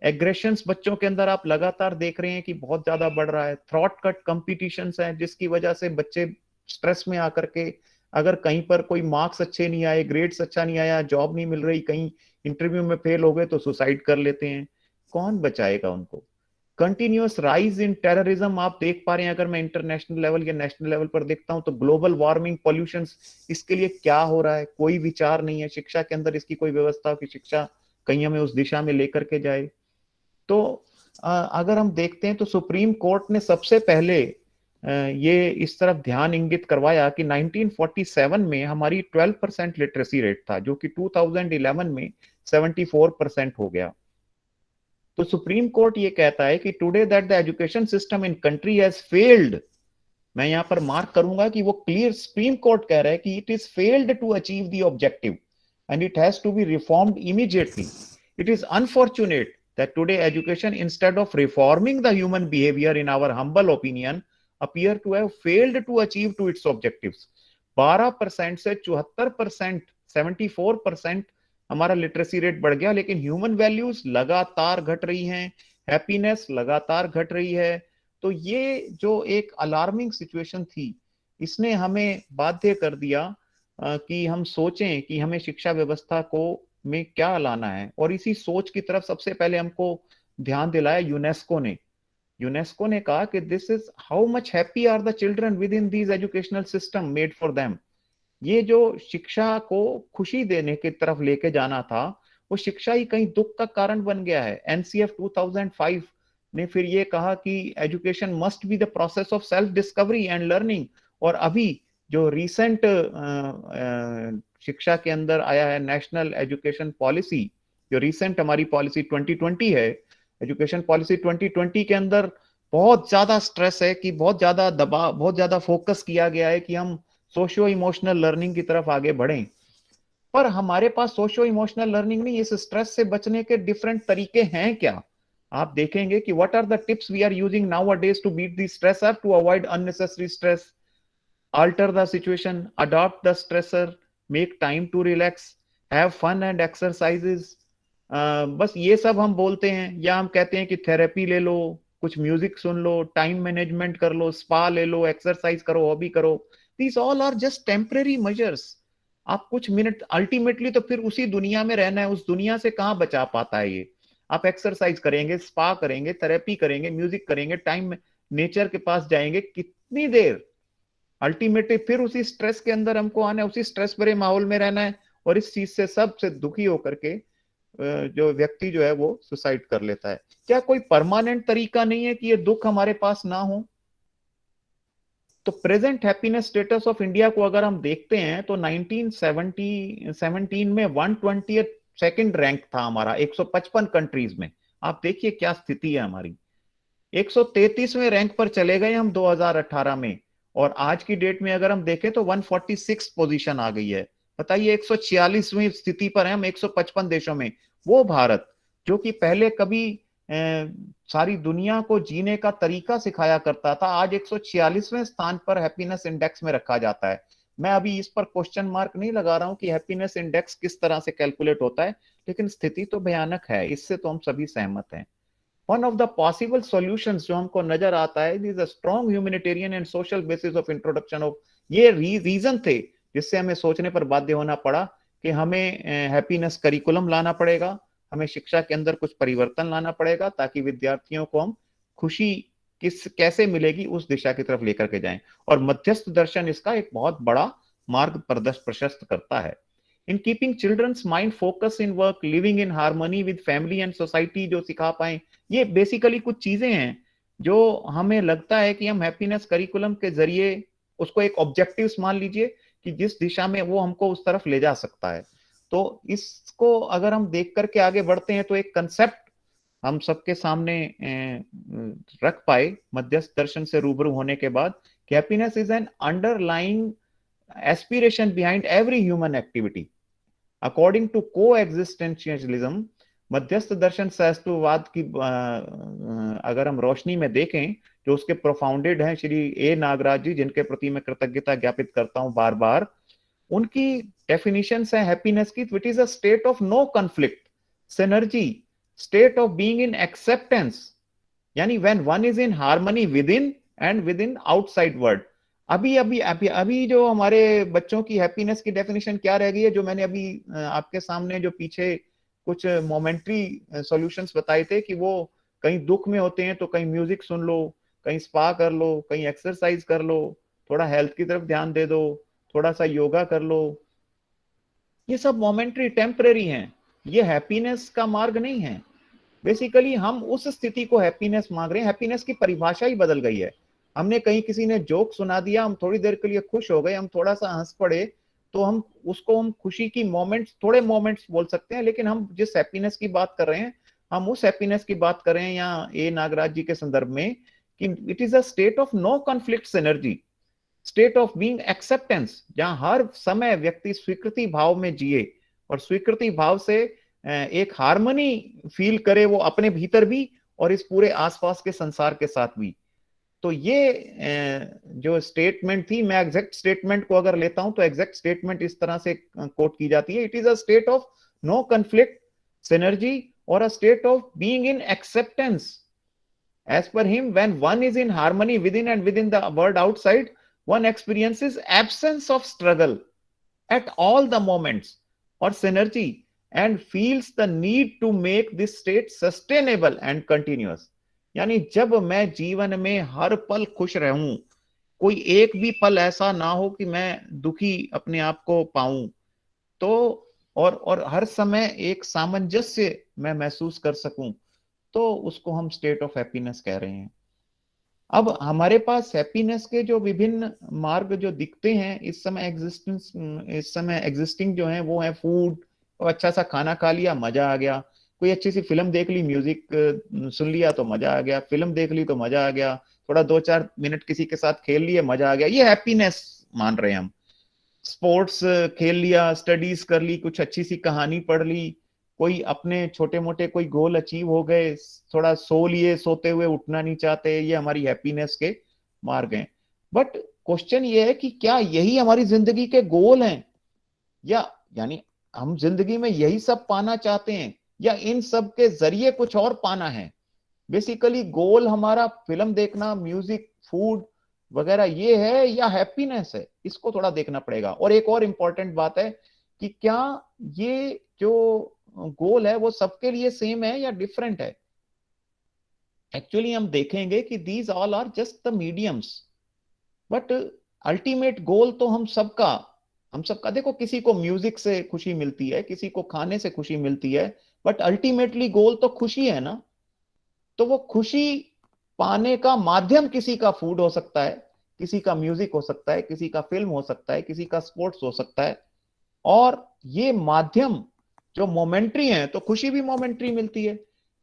एग्रेशंस बच्चों के अंदर आप लगातार देख रहे हैं कि बहुत ज्यादा बढ़ रहा है। थ्रॉट कट कॉम्पिटिशंस है, जिसकी वजह से बच्चे स्ट्रेस में आकर के, अगर कहीं पर कोई मार्क्स अच्छे नहीं आए, ग्रेड्स अच्छा नहीं आया, जॉब नहीं मिल रही, कहीं इंटरव्यू में फेल हो गए तो सुसाइड कर लेते हैं। कौन बचाएगा उनको? कंटिन्यूअस राइज इन टेररिज्म आप देख पा रहे हैं। अगर मैं इंटरनेशनल लेवल या नेशनल लेवल पर देखता हूं तो ग्लोबल वार्मिंग, पॉल्यूशन, इसके लिए क्या हो रहा है, कोई विचार नहीं है। शिक्षा के अंदर इसकी कोई व्यवस्था हो कि शिक्षा कहीं हमें उस दिशा में लेकर के जाए। तो अगर हम देखते हैं तो सुप्रीम कोर्ट ने सबसे पहले ये इस तरफ ध्यान इंगित करवाया कि 1947 में हमारी 12% लिटरेसी रेट था, जो कि 2011 में 74% हो गया। तो सुप्रीम कोर्ट ये कहता है कि today that the education system in country has failed, मैं यहां पर मार्क करूंगा कि वो क्लियर सुप्रीम कोर्ट कह रहा है कि it is failed to achieve the objective and it has to be reformed immediately. It is unfortunate that today education, instead of reforming the human behavior, in our humble opinion, appear to have failed to achieve to its objectives। 12% से 74%, 74% हमारा literacy rate बढ़ गया, लेकिन human values लगातार घट रही हैं, happiness लगातार घट रही है। तो ये जो एक अलार्मिंग सिचुएशन थी, इसने हमें बाध्य कर दिया कि हम सोचें कि हमें शिक्षा व्यवस्था को में क्या लाना है। और इसी सोच की तरफ सबसे पहले हमको ध्यान दिलाया यूनेस्को ने। यूनेस्को ने कहा कि this is how much happy are the children within these educational system made for them. ये जो शिक्षा को खुशी देने की तरफ लेके जाना था, वो शिक्षा ही कहीं दुख का कारण बन गया है। एनसीएफ 2005 ने फिर ये कहा कि education must be the process of self discovery and learning. और अभी जो रिसेंट शिक्षा के अंदर आया है नेशनल एजुकेशन पॉलिसी, जो रिसेंट हमारी पॉलिसी 2020 है, एजुकेशन पॉलिसी 2020 के अंदर बहुत ज्यादा स्ट्रेस है कि बहुत ज्यादा दबाव, बहुत ज्यादा फोकस किया गया है कि हम सोशियो इमोशनल लर्निंग की तरफ आगे बढ़ें। पर हमारे पास सोशियो इमोशनल लर्निंग नहीं, इस स्ट्रेस से बचने के डिफरेंट तरीके हैं क्या? आप देखेंगे कि what are the tips we are using nowadays to beat the stress up, to avoid unnecessary stress, alter the situation, adopt the stressor, make time to relax, have fun and exercises। बस ये सब हम बोलते हैं, या हम कहते हैं कि थेरेपी ले लो, कुछ म्यूजिक सुन लो, टाइम मैनेजमेंट कर लो, स्पा ले लो, एक्सरसाइज करो, हॉबी करो। These all are just temporary measures. आप कुछ मिनट, अल्टीमेटली तो फिर उसी दुनिया में रहना है, उस दुनिया से कहाँ बचा पाता है ये। आप एक्सरसाइज करेंगे, स्पा करेंगे, थेरेपी करेंगे, म्यूजिक करेंगे, टाइम नेचर के पास जाएंगे, कितनी देर? अल्टीमेटली फिर उसी स्ट्रेस के अंदर हमको आना है, उसी स्ट्रेस भरे माहौल में रहना है। और इस चीज से सबसे दुखी होकर के जो व्यक्ति जो है वो सुसाइड कर लेता है। क्या कोई परमानेंट तरीका नहीं है कि ये दुख हमारे पास ना हो? तो present happiness status of India को अगर हम देखते हैं तो 1917 में 122nd रैंक था हमारा 155 कंट्रीज में। आप देखिए क्या स्थिति है हमारी। 133वें रैंक पर चले गए हम 2018 में, और आज की डेट में अगर हम देखें तो 146 पोजीशन आ गई है। बताइए, 146वीं स्थिति पर है हम 155 देशों में। वो भारत जो कि पहले कभी सारी दुनिया को जीने का तरीका सिखाया करता था, आज 146वें स्थान पर हैप्पीनेस इंडेक्स में रखा जाता है। मैं अभी इस पर क्वेश्चन मार्क नहीं लगा रहा हूं कि हैप्पीनेस इंडेक्स किस तरह से कैलकुलेट होता है, लेकिन स्थिति तो भयानक है, इससे तो हम सभी सहमत हैं। One of the possible solutions जो हमको नजर आता है, is a strong humanitarian and social basis of introduction of, ये रीजन थे जिससे हमें सोचने पर बाध्य होना पड़ा कि हमें हैप्पीनेस करिकुलम लाना पड़ेगा, हमें शिक्षा के अंदर कुछ परिवर्तन लाना पड़ेगा ताकि विद्यार्थियों को हम खुशी कैसे मिलेगी उस दिशा की तरफ लेकर के जाएं। और मध्यस्थ दर्शन इसका एक बहुत बड़ा मार्ग प्रशस्त करता है। In keeping children's mind focus in work, living in harmony with family and society जो सिखा पाए, ये बेसिकली कुछ चीजें हैं जो हमें लगता है कि हम हैप्पीनेस करिकुलम के जरिए उसको एक ऑब्जेक्टिव्स मान लीजिए कि जिस दिशा में वो हमको उस तरफ ले जा सकता है। तो इसको अगर हम देख करके आगे बढ़ते हैं तो एक कंसेप्ट हम सबके सामने रख पाए मध्यस्थ दर्शन से रूबरू होने के बाद कि happiness is an underlying aspiration behind every human activity according to coexistentialism. मध्यस्थ दर्शन सहस्त्रवाद की अगर हम रोशनी में देखें, जो उसके प्रोफाउंडेड हैं श्री ए नागराज जी, जिनके प्रति मैं कृतज्ञता ज्ञापित करता हूं बार बार, उनकी डेफिनेशन है हैप्पीनेस की, it is a state of no conflict, synergy, state of being in acceptance, यानी when one is in harmony with in and with in outside world. अभी जो हमारे बच्चों की हैप्पीनेस की डेफिनेशन क्या रह गई है, जो मैंने अभी आपके सामने जो पीछे कुछ मोमेंट्री सॉल्यूशंस बताए थे कि वो कहीं दुख में होते हैं तो कहीं म्यूजिक सुन लो, कहीं स्पा कर लो, कहीं एक्सरसाइज कर लो, थोड़ा हेल्थ की तरफ ध्यान दे दो, थोड़ा सा योगा कर लो। ये सब मोमेंट्री टेम्परेरी हैं, ये हैप्पीनेस का मार्ग नहीं है। बेसिकली हम उस स्थिति को हैप्पीनेस मांग रहे हैं। हैप्पीनेस की परिभाषा ही बदल गई है। हमने कहीं किसी ने जोक सुना दिया, हम थोड़ी देर के लिए खुश हो गए, हम थोड़ा सा हंस पड़े, तो हम खुशी की मोमेंट्स, थोड़े मोमेंट्स बोल सकते हैं, लेकिन हम जिस हैप्पीनेस की बात कर रहे हैं, हम उस हैप्पीनेस की बात कर रहे हैं यहाँ ए नागराज जी के संदर्भ में कि it is a state of no conflict energy, state of being acceptance, जहां हर समय व्यक्ति स्वीकृति भाव में जिए और स्वीकृति भाव से एक हार्मनी फील करे, वो अपने भीतर भी और इस पूरे आसपास के संसार के साथ भी। तो ये जो स्टेटमेंट थी, मैं एग्जैक्ट स्टेटमेंट को अगर लेता हूं तो एग्जैक्ट स्टेटमेंट इस तरह से कोट की जाती है, it is a state of no conflict, synergy, or a state of being in acceptance. As per him, when one is in harmony within and within the world outside, one experiences absence of struggle at all the moments or synergy and feels the need to make this state sustainable and continuous. यानी जब मैं जीवन में हर पल खुश रहूं, कोई एक भी पल ऐसा ना हो कि मैं दुखी अपने आप को पाऊं, तो और हर समय एक सामंजस्य मैं महसूस कर सकूं, तो उसको हम स्टेट ऑफ हैप्पीनेस कह रहे हैं। अब हमारे पास हैप्पीनेस के जो विभिन्न मार्ग जो दिखते हैं इस समय एग्जिस्टिंग जो है वो है फूड, अच्छा सा खाना खा लिया मजा आ गया, कोई अच्छी सी फिल्म देख ली, म्यूजिक सुन लिया तो मजा आ गया, फिल्म देख ली तो मजा आ गया, थोड़ा 2-4 मिनट किसी के साथ खेल लिए मजा आ गया, ये हैप्पीनेस मान रहे हैं हम। स्पोर्ट्स खेल लिया, स्टडीज कर ली, कुछ अच्छी सी कहानी पढ़ ली, कोई अपने छोटे मोटे कोई गोल अचीव हो गए, थोड़ा सो लिए, सोते हुए उठना नहीं चाहते, ये हमारी हैप्पीनेस के मार्ग हैं। बट क्वेश्चन ये है कि क्या यही हमारी जिंदगी के गोल हैं, या यानी हम जिंदगी में यही सब पाना चाहते हैं, या इन सब के जरिए कुछ और पाना है। बेसिकली गोल हमारा फिल्म देखना, म्यूजिक, फूड वगैरह ये है, या हैप्पीनेस है, इसको थोड़ा देखना पड़ेगा। और एक और इंपॉर्टेंट बात है कि क्या ये जो गोल है वो सबके लिए सेम है या डिफरेंट है। एक्चुअली हम देखेंगे कि these all are just the mediums, but ultimate goal तो हम सबका देखो, किसी को म्यूजिक से खुशी मिलती है, किसी को खाने से खुशी मिलती है, बट अल्टीमेटली गोल तो खुशी है ना। तो वो खुशी पाने का माध्यम किसी का फूड हो सकता है, किसी का म्यूजिक हो सकता है, किसी का फिल्म हो सकता है, किसी का स्पोर्ट्स हो सकता है। और ये माध्यम जो मोमेंट्री है, तो खुशी भी मोमेंट्री मिलती है,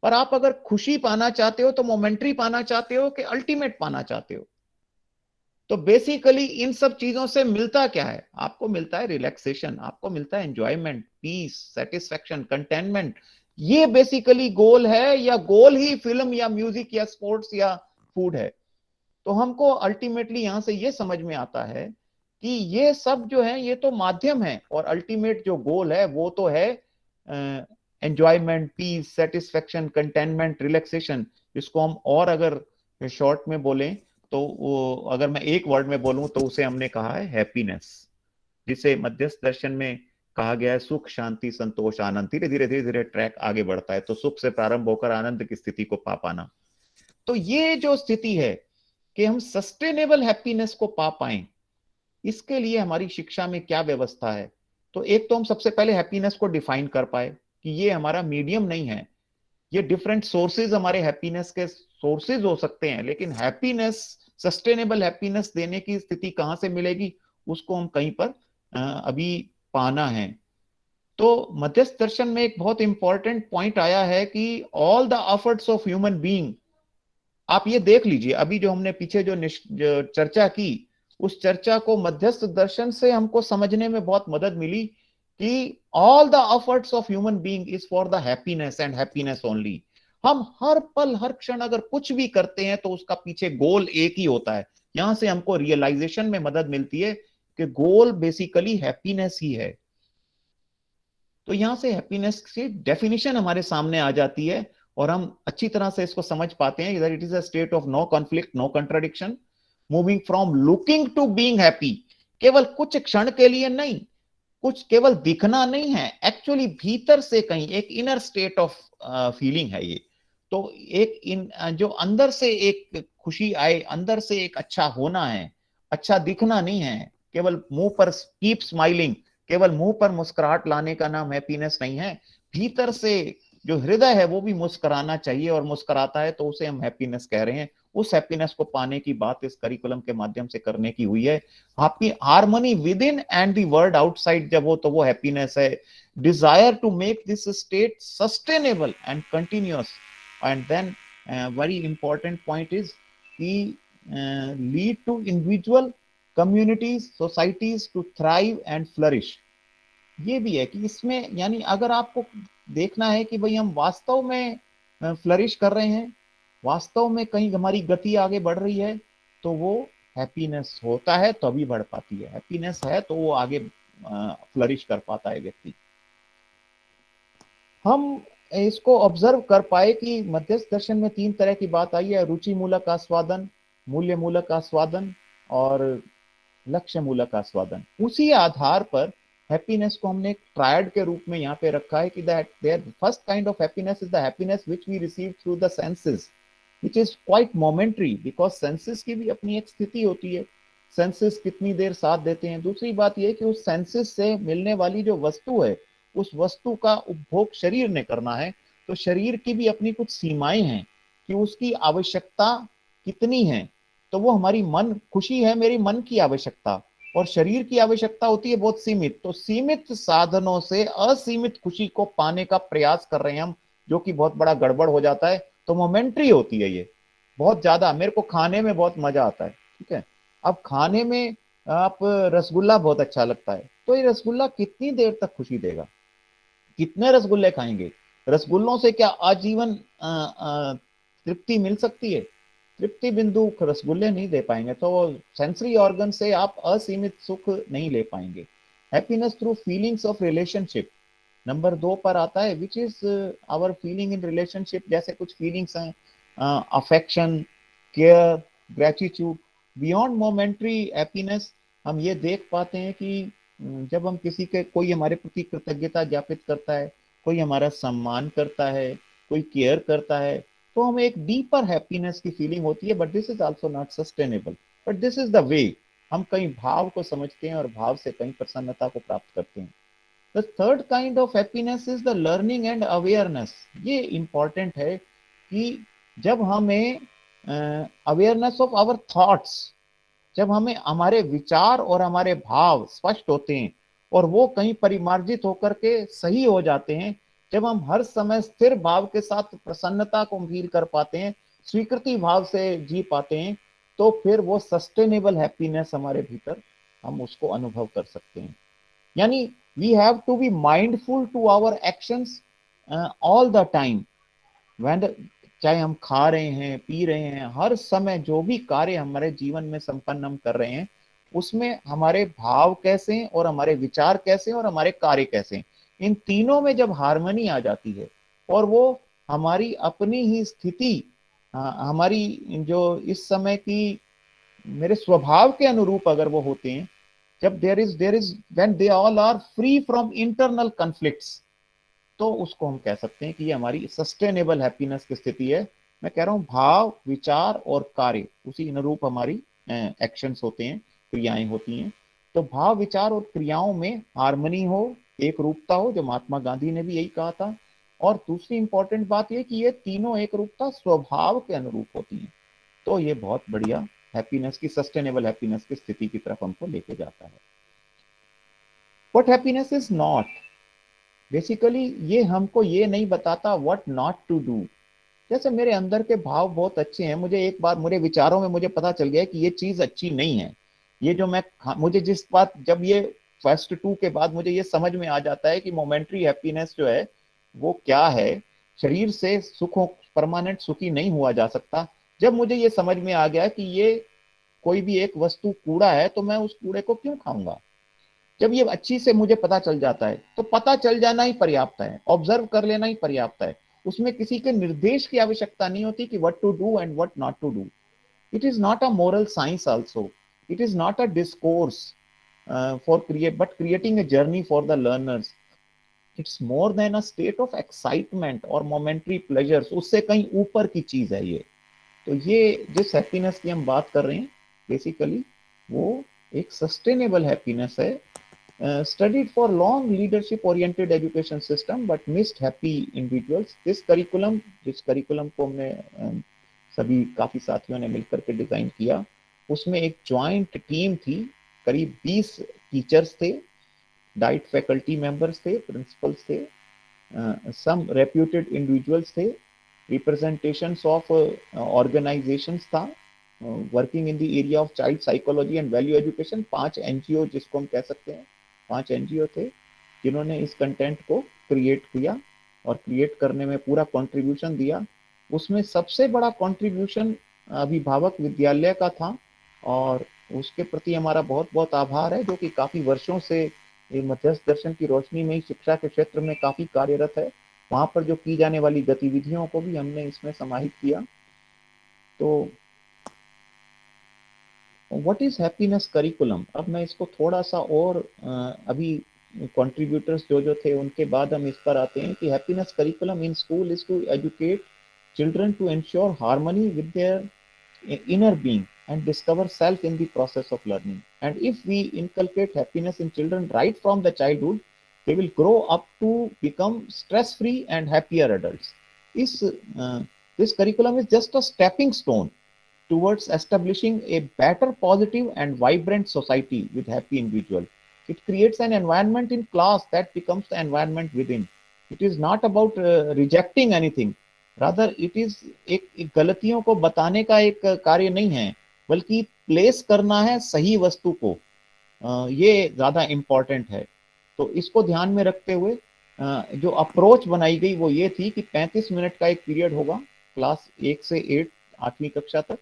पर आप अगर खुशी पाना चाहते हो तो मोमेंट्री पाना चाहते हो कि अल्टीमेट पाना चाहते हो। तो बेसिकली इन सब चीजों से मिलता क्या है, आपको मिलता है रिलैक्सेशन, आपको मिलता है एंजॉयमेंट, पीस, सेटिस्फैक्शन, कंटेनमेंट। ये बेसिकली गोल है, या गोल ही फिल्म या म्यूजिक या स्पोर्ट्स या फूड है। तो हमको अल्टीमेटली यहां से ये समझ में आता है कि ये सब जो है ये तो माध्यम है, और अल्टीमेट जो गोल है वो तो है enjoyment, peace, satisfaction, containment, relaxation. इसको हम और अगर शॉर्ट में बोलें तो वो, अगर मैं एक वर्ड में बोलूं तो उसे हमने कहा है हैप्पीनेस, जिसे मध्यस्थ दर्शन में कहा गया है सुख, शांति, संतोष, आनंद। धीरे धीरे धीरे धीरे ट्रैक आगे बढ़ता है, तो सुख से प्रारंभ होकर आनंद की स्थिति को पा पाना। तो ये जो स्थिति है कि हम सस्टेनेबल हैप्पीनेस को पा पाए, इसके लिए हमारी शिक्षा में क्या व्यवस्था है। तो एक तो हम सबसे पहले हैप्पीनेस को डिफाइन कर पाए कि ये हमारा मीडियम नहीं है, ये डिफरेंट सोर्सेज हमारे हैप्पीनेस के सोर्सेज हो सकते हैं, लेकिन हैप्पीनेस, सस्टेनेबल हैप्पीनेस देने की स्थिति कहां से मिलेगी, उसको हम कहीं पर अभी पाना है। तो मध्यस्थ दर्शन में एक बहुत इंपॉर्टेंट पॉइंट आया है कि all the efforts of human being, आप ये देख लीजिए, अभी जो हमने पीछे जो चर्चा की, उस चर्चा को मध्यस्थ दर्शन से हमको समझने में बहुत मदद मिली कि all the efforts of human being is for the happiness and happiness only. हम हर पल हर क्षण अगर कुछ भी करते हैं तो उसका पीछे गोल एक ही होता है। यहां से हमको रियलाइजेशन में मदद मिलती है कि गोल बेसिकली हैप्पीनेस ही है। तो यहां से हैप्पीनेस की डेफिनेशन हमारे सामने आ जाती है, और हम अच्छी तरह से इसको समझ पाते हैं। इधर it is a state of no conflict, no contradiction, moving from looking to being happy. केवल कुछ क्षण के लिए नहीं, कुछ केवल दिखना नहीं है, एक्चुअली भीतर से कहीं एक इनर स्टेट ऑफ फीलिंग है ये। तो एक जो अंदर से एक खुशी आए, अंदर से एक अच्छा होना है, अच्छा दिखना नहीं है, केवल मुंह पर कीप स्माइलिंग, केवल मुंह पर मुस्कुराहट लाने का नाम हैप्पीनेस नहीं है। भीतर से जो हृदय है वो भी मुस्कुराना चाहिए, और मुस्कुराता है तो उसे हम हैप्पीनेस कह रहे हैं। उस हैप्पीनेस को पाने की बात इस करिकुलम के माध्यम से करने की हुई है। Harmony with in and the world outside जब हो तो वो हैप्पीनेस है। Desire to make this state sustainable and continuous, and then very important point is कि lead to individual, communities, societies to thrive and flourish. ये भी है कि इसमें यानी अगर आपको देखना है कि भाई हम वास्तव में फ्लरिश कर रहे हैं, वास्तव में कहीं हमारी गति आगे बढ़ रही है, तो वो हैप्पीनेस होता है तभी बढ़ पाती है। हैप्पीनेस है तो वो आगे फ्लरिश कर पाता है व्यक्ति। हम इसको ऑब्जर्व कर पाए कि मध्यस्थ दर्शन में 3 तरह की बात आई है, रुचि मूलक आस्वादन, मूल्य मूलक आस्वादन और लक्ष्य मूलक आस्वादन। उसी आधार पर हैप्पीनेस को हमने एक ट्रायड के रूप में यहाँ पे रखा है कि that there first kind of happiness is the happiness which we receive through the senses, which is quite momentary, because senses की भी अपनी एक स्थिति होती है, सेंसेस कितनी देर साथ देते हैं। दूसरी बात यह कि उस सेंसेस से मिलने वाली जो वस्तु है, उस वस्तु का उपभोग शरीर ने करना है, तो शरीर की भी अपनी कुछ सीमाएं हैं कि उसकी आवश्यकता कितनी है। तो वो हमारी मन खुशी है, मेरी मन की आवश्यकता, और शरीर की आवश्यकता होती है बहुत सीमित। तो सीमित साधनों से असीमित खुशी को पाने का प्रयास कर रहे हैं हम, जो कि बहुत बड़ा गड़बड़ हो जाता है। तो मोमेंट्री होती है ये बहुत ज्यादा। मेरे को खाने में बहुत मजा आता है, ठीक है, अब खाने में आप रसगुल्ला बहुत अच्छा लगता है, तो ये रसगुल्ला कितनी देर तक खुशी देगा? कितने रसगुल्ले खाएंगे? रसगुल्लों से क्या आजीवन तृप्ति मिल सकती है? तृप्ति बिंदु रसगुल्ले नहीं दे पाएंगे। तो सेंसरी ऑर्गन से आप असीमित सुख नहीं ले पाएंगे। Happiness through feelings of relationship number 2 पर आता है, which is our feeling in relationship. जैसे कुछ फीलिंग्स हैं, affection, care, gratitude. Beyond momentary happiness हम ये देख पाते हैं कि जब हम किसी के कोई हमारे प्रति कृतज्ञता ज्ञापित करता है, कोई हमारा सम्मान करता है, कोई केयर करता है, तो हमें एक डीपर हैप्पीनेस की फीलिंग होती है। But this is also not sustainable, but this is the way. हम कहीं भाव को समझते हैं और भाव से कहीं प्रसन्नता को प्राप्त करते हैं। The third kind of happiness is the learning and awareness. ये इंपॉर्टेंट है कि जब हमें अवेयरनेस ऑफ आवर थॉट्स, जब हमें हमारे विचार और हमारे भाव स्पष्ट होते हैं और वो कहीं परिमार्जित होकर के सही हो जाते हैं, जब हम हर समय स्थिर भाव के साथ प्रसन्नता को फील कर पाते हैं, स्वीकृति भाव से जी पाते हैं, तो फिर वो सस्टेनेबल हैप्पीनेस हमारे भीतर हम उसको अनुभव कर सकते हैं। यानी we have to be mindful to our actions all the time. When चाहे हम खा रहे हैं, पी रहे हैं, हर समय जो भी कार्य हमारे जीवन में संपन्न हम कर रहे हैं, उसमें हमारे भाव कैसे हैं और हमारे विचार कैसे हैं और हमारे कार्य कैसे हैं। इन तीनों में जब हार्मनी आ जाती है और वो हमारी अपनी ही स्थिति, हमारी जो इस समय की मेरे स्वभाव के अनुरूप अगर वो होते हैं, जब there is when they all are free from internal conflicts, तो उसको हम कह सकते हैं कि ये हमारी सस्टेनेबल हैप्पीनेस की स्थिति है। मैं कह रहा हूँ भाव, विचार और कार्य उसी अनुरूप हमारी एक्शंस होते हैं, क्रियाएं होती हैं। तो भाव, विचार और क्रियाओं में हार्मनी हो, एक रूपता हो, जो महात्मा गांधी ने भी यही कहा था। और दूसरी इंपॉर्टेंट बात यह कि ये तीनों एक रूपता स्वभाव के अनुरूप होती हैं। तो ये बहुत बढ़िया हैप्पीनेस की, सस्टेनेबल हैप्पीनेस की स्थिति की तरफ हमको लेके जाता है। What happiness is not, basically ये हमको ये नहीं बताता व्हाट नॉट टू डू। जैसे मेरे अंदर के भाव बहुत अच्छे हैं, मुझे एक बार मेरे विचारों में मुझे पता चल गया कि ये चीज अच्छी नहीं है, ये जो मैं मुझे जिस बात, जब ये फर्स्ट 2 के बाद मुझे ये समझ में आ जाता है कि मोमेंट्री हैप्पीनेस जो है वो क्या है, शरीर से सुख परमानेंट सुखी नहीं हुआ जा सकता। जब मुझे ये समझ में आ गया कि ये कोई भी एक वस्तु कूड़ा है, तो मैं उस कूड़े को क्यों खाऊंगा, जब ये अच्छी से मुझे पता चल जाता है, तो पता चल जाना ही पर्याप्त है, ऑब्जर्व कर लेना ही पर्याप्त है। उसमें किसी के निर्देश की आवश्यकता नहीं होती कि what to do and what not to do. It is not a moral science also, it is not a discourse for create but creating a journey for the learners. It's more than a state of excitement और momentary pleasures, उससे कहीं ऊपर की चीज है ये। तो ये जिस हैप्पीनेस की हम बात कर रहे हैं, बेसिकली वो एक सस्टेनेबल हैप्पीनेस है, studied for long leadership oriented education system but missed happy individuals। जिस करिकुलम को हमने सभी काफी साथियों ने मिलकर के डिजाइन किया, उसमें एक ज्वाइंट टीम थी, करीब 20 टीचर्स थे, डाइट फैकल्टी मेंबर्स थे, प्रिंसिपल्स थे, सम रेप्यूटेड इंडिविजुअल्स थे, रिप्रेजेंटेशंस ऑफ ऑर्गेनाइजेशंस था, working in the area of child psychology and value education. 5 NGO जिसको हम कह सकते हैं, 5 एनजीओ थे जिन्होंने इस कंटेंट को क्रिएट किया और क्रिएट करने में पूरा कंट्रीब्यूशन दिया। उसमें सबसे बड़ा कंट्रीब्यूशन अभिभावक विद्यालय का था और उसके प्रति हमारा बहुत बहुत आभार है, जो कि काफी वर्षों से मध्यस्थ दर्शन की रोशनी में शिक्षा के क्षेत्र में काफी कार्यरत है। वहां पर जो की जाने वाली गतिविधियों को भी हमने इसमें समाहित किया। तो व्हाट इज हैप्पीनेस करिकुलम, अब मैं इसको थोड़ा सा और अभी कंट्रीब्यूटर्स जो थे उनके बाद हम इस पर आते हैं कि happiness curriculum in school is to educate children to ensure harmony with their inner being and discover self in the process of learning. And if we inculcate happiness in children right from the childhood, they will grow up to become stress free and happier adults. This curriculum is just a stepping stone towards establishing a better, positive and vibrant society with happy individuals. It creates an environment in class that becomes the environment within. It is not about rejecting anything, rather it is एक गलतियों को बताने का एक कार्य नहीं है, बल्कि प्लेस करना है सही वस्तु को, ये ज्यादा इम्पोर्टेंट है। तो इसको ध्यान में रखते हुए जो अप्रोच बनाई गई वो ये थी कि 35 मिनट का एक पीरियड होगा क्लास 1 से 8 8वीं कक्षा तक,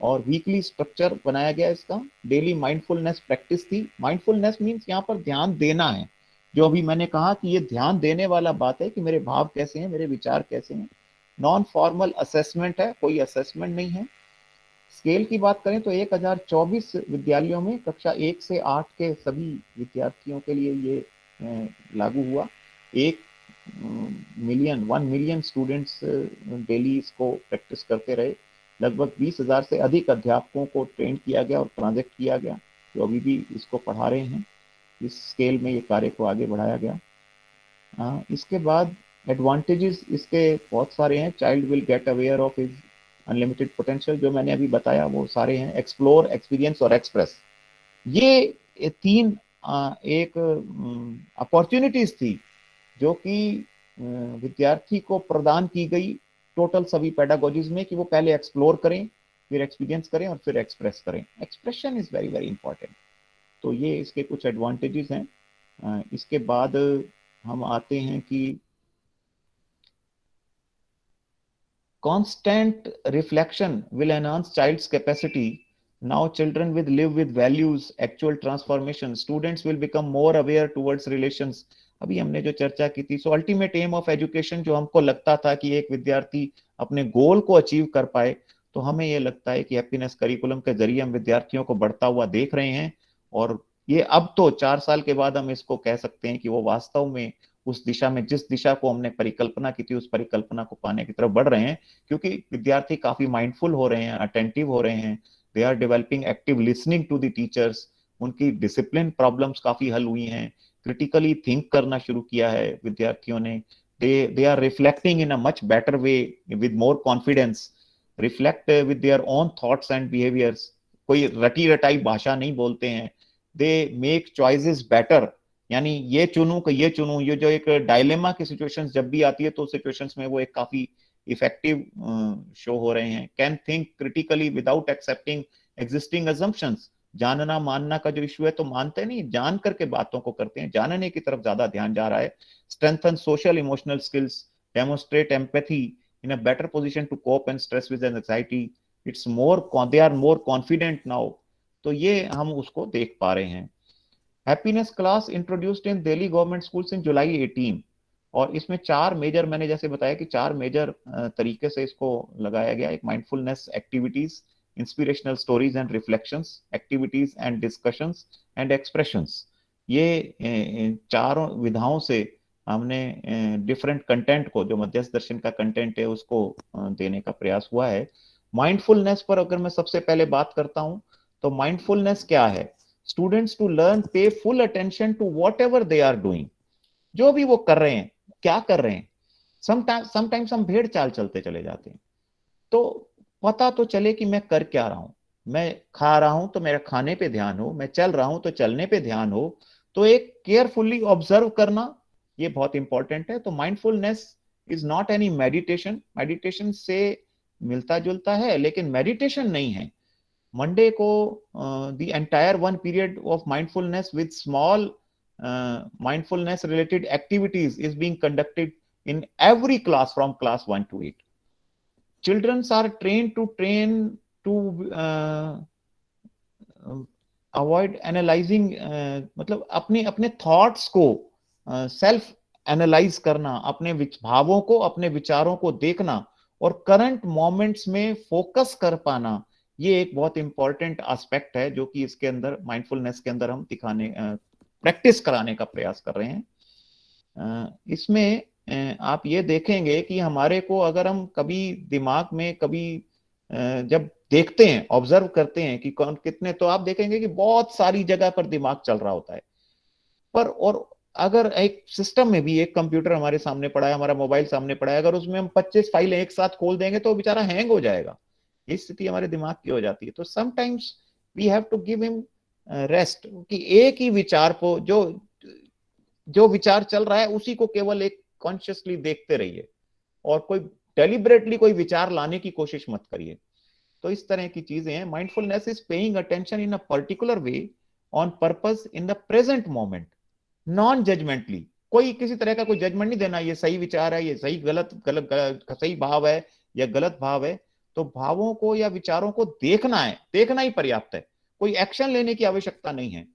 और वीकली स्ट्रक्चर बनाया गया इसका। डेली माइंडफुलनेस प्रैक्टिस थी। माइंडफुलनेस मीन्स यहाँ पर ध्यान देना है, जो अभी मैंने कहा कि ये ध्यान देने वाला बात है कि मेरे भाव कैसे हैं, मेरे विचार कैसे हैं। नॉन फॉर्मल असेसमेंट है, कोई असेसमेंट नहीं है। स्केल की बात करें तो 1024 विद्यालयों में कक्षा 1 से 8 के सभी विद्यार्थियों के लिए ये लागू हुआ। 1 मिलियन स्टूडेंट्स डेली इसको प्रैक्टिस करते रहे। लगभग 20,000 से अधिक अध्यापकों को ट्रेन किया गया और प्रोजेक्ट किया गया, जो अभी भी इसको पढ़ा रहे हैं। इस स्केल में ये कार्य को आगे बढ़ाया गया। इसके बाद एडवांटेजेस इसके बहुत सारे हैं। Child will get aware of his unlimited potential, जो मैंने अभी बताया वो सारे हैं। एक्सप्लोर, एक्सपीरियंस और एक्सप्रेस, ये 3 एक अपॉर्चुनिटीज थी जो कि विद्यार्थी को प्रदान की गई टोटल सभी पेडागोजीज में, कि वो पहले एक्सप्लोर करें, फिर एक्सपीरियंस करें और फिर एक्सप्रेस करें। Expression is very very important. तो ये इसके कुछ एडवांटेजेस हैं। इसके बाद हम आते हैं कि constant reflection will enhance child's capacity. Now children will live with values, actual transformation. Students will become more aware towards relations. अभी हमने जो चर्चा की थी, सो अल्टीमेट एम ऑफ एजुकेशन, जो हमको लगता था कि एक विद्यार्थी अपने गोल को अचीव कर पाए, तो हमें ये लगता है कि हैप्पीनेस करिकुलम के जरिए हम विद्यार्थियों को बढ़ता हुआ देख रहे हैं। और ये अब तो 4 साल के बाद हम इसको कह सकते हैं कि वो वास्तव में उस दिशा में, जिस दिशा को हमने परिकल्पना की थी, उस परिकल्पना को पाने की तरफ बढ़ रहे हैं। क्योंकि विद्यार्थी काफी माइंडफुल हो रहे हैं, अटेंटिव हो रहे हैं, they are developing active listening to the teachers, उनकी डिसिप्लिन प्रॉब्लम्स काफी हल हुई हैं, क्रिटिकली थिंक करना शुरू किया है विद्यार्थियों ने, they are reflecting in a much better way with more confidence, reflect with their own thoughts and behaviors, कोई रटी रटाई भाषा नहीं बोलते हैं, they make choices better, यानी ये चुनूं कि ये चुनूं, ये जो एक डायलेमा की सिचुएशंस जब भी आती है तो सिचुएशंस में वो एक काफी इफेक्टिव शो हो रहे हैं। Can think critically without accepting existing assumptions, जानना मानना का जो इशू है तो मानते नहीं, जान करके बातों को करते हैं, जानने की तरफ ज्यादा ध्यान जा रहा है। Strengthen social emotional skills, demonstrate empathy in a better position to cope and stress with anxiety, it's more, they are more confident now. तो ये हम उसको देख पा रहे हैं। Happiness class introduced in Delhi government schools in July 18, और इसमें 4 मेजर, मैंने जैसे बताया कि 4 मेजर तरीके से इसको लगाया गया। एक mindfulness activities, inspirational stories and reflections, activities and discussions and expressions. ये चारों विधाओं से हमने डिफरेंट कंटेंट को, जो मध्यस्थ दर्शन का कंटेंट है उसको देने का प्रयास हुआ है। माइंडफुलनेस पर अगर मैं सबसे पहले बात करता हूं तो माइंडफुलनेस क्या है? Students to learn pay full attention to whatever they are doing, जो भी वो कर रहे हैं, क्या कर रहे हैं। समटाइम्स हम भेड़ चाल चलते चले जाते हैं, तो पता तो चले कि मैं कर क्या रहा हूं। मैं खा रहा हूं तो मेरा खाने पे ध्यान हो, मैं चल रहा हूं तो चलने पे ध्यान हो। तो एक केयरफुली ऑब्जर्व करना, ये बहुत इंपॉर्टेंट है। तो mindfulness is not any meditation, meditation से मिलता जुलता है लेकिन मेडिटेशन नहीं है। Monday को the entire 1 period of mindfulness with small mindfulness related activities is being conducted in every class from class 1 to 8. Children are trained to avoid analyzing, मतलब अपने thoughts को self एनालाइज करना, अपने भावों को, अपने विचारों को देखना और करंट मोमेंट्स में फोकस कर पाना, ये एक बहुत इंपॉर्टेंट एस्पेक्ट है जो कि इसके अंदर माइंडफुलनेस के अंदर हम दिखाने, प्रैक्टिस कराने का प्रयास कर रहे हैं। इसमें आप ये देखेंगे कि हमारे को अगर हम कभी दिमाग में कभी जब देखते हैं, ऑब्जर्व करते हैं कि कौन कितने, तो आप देखेंगे कि बहुत सारी जगह पर दिमाग चल रहा होता है। पर और अगर एक सिस्टम में भी एक कंप्यूटर हमारे सामने पड़ा है, हमारा मोबाइल सामने पड़ा है, अगर उसमें हम 25 फाइलें एक साथ खोल देंगे तो बेचारा हैंग हो जाएगा। ये स्थिति हमारे दिमाग की हो जाती है। तो sometimes we have to give him rest, कि एक ही विचार को, जो विचार चल रहा है उसी को केवल एक कॉन्शियसली देखते रहिए और कोई डेलिबरेटली कोई विचार लाने की कोशिश मत करिए। तो इस तरह की चीजें हैं। Mindfulness is paying attention in a particular way on purpose in the present moment, non judgmentally. कोई किसी तरह का कोई जजमेंट नहीं देना, ये सही विचार है, ये सही गलत गलत, गलत सही भाव है या गलत भाव है। तो भावों को या विचारों को देखना है, देखना ही पर्याप्त है, कोई एक्शन लेने की आवश्यकता नहीं है।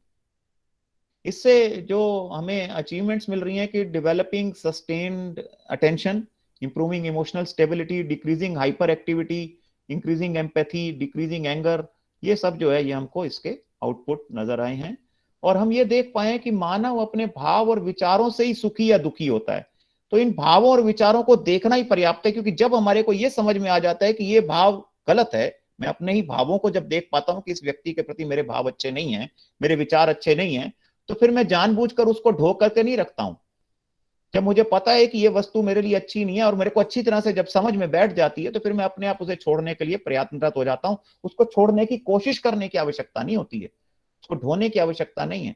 इससे जो हमें अचीवमेंट्स मिल रही हैं कि developing sustained attention, improving emotional stability, decreasing hyper activity, increasing empathy, decreasing anger, ये सब जो है ये हमको इसके आउटपुट नजर आए हैं। और हम ये देख पाए कि मानव अपने भाव और विचारों से ही सुखी या दुखी होता है। तो इन भावों और विचारों को देखना ही पर्याप्त है, क्योंकि जब हमारे को ये समझ में आ जाता है कि ये भाव गलत है, मैं अपने ही भावों को जब देख पाता हूं कि इस व्यक्ति के प्रति मेरे भाव अच्छे नहीं है, मेरे विचार अच्छे नहीं है, तो फिर मैं जानबूझकर उसको ढो करके नहीं रखता हूं। जब मुझे पता है कि ये वस्तु मेरे लिए अच्छी नहीं है और मेरे को अच्छी तरह से जब समझ में बैठ जाती है, तो फिर मैं अपने आप उसे छोड़ने के लिए प्रयत्नरत हो जाता हूं। उसको छोड़ने की कोशिश करने की आवश्यकता नहीं होती है, उसको ढोने की आवश्यकता नहीं है।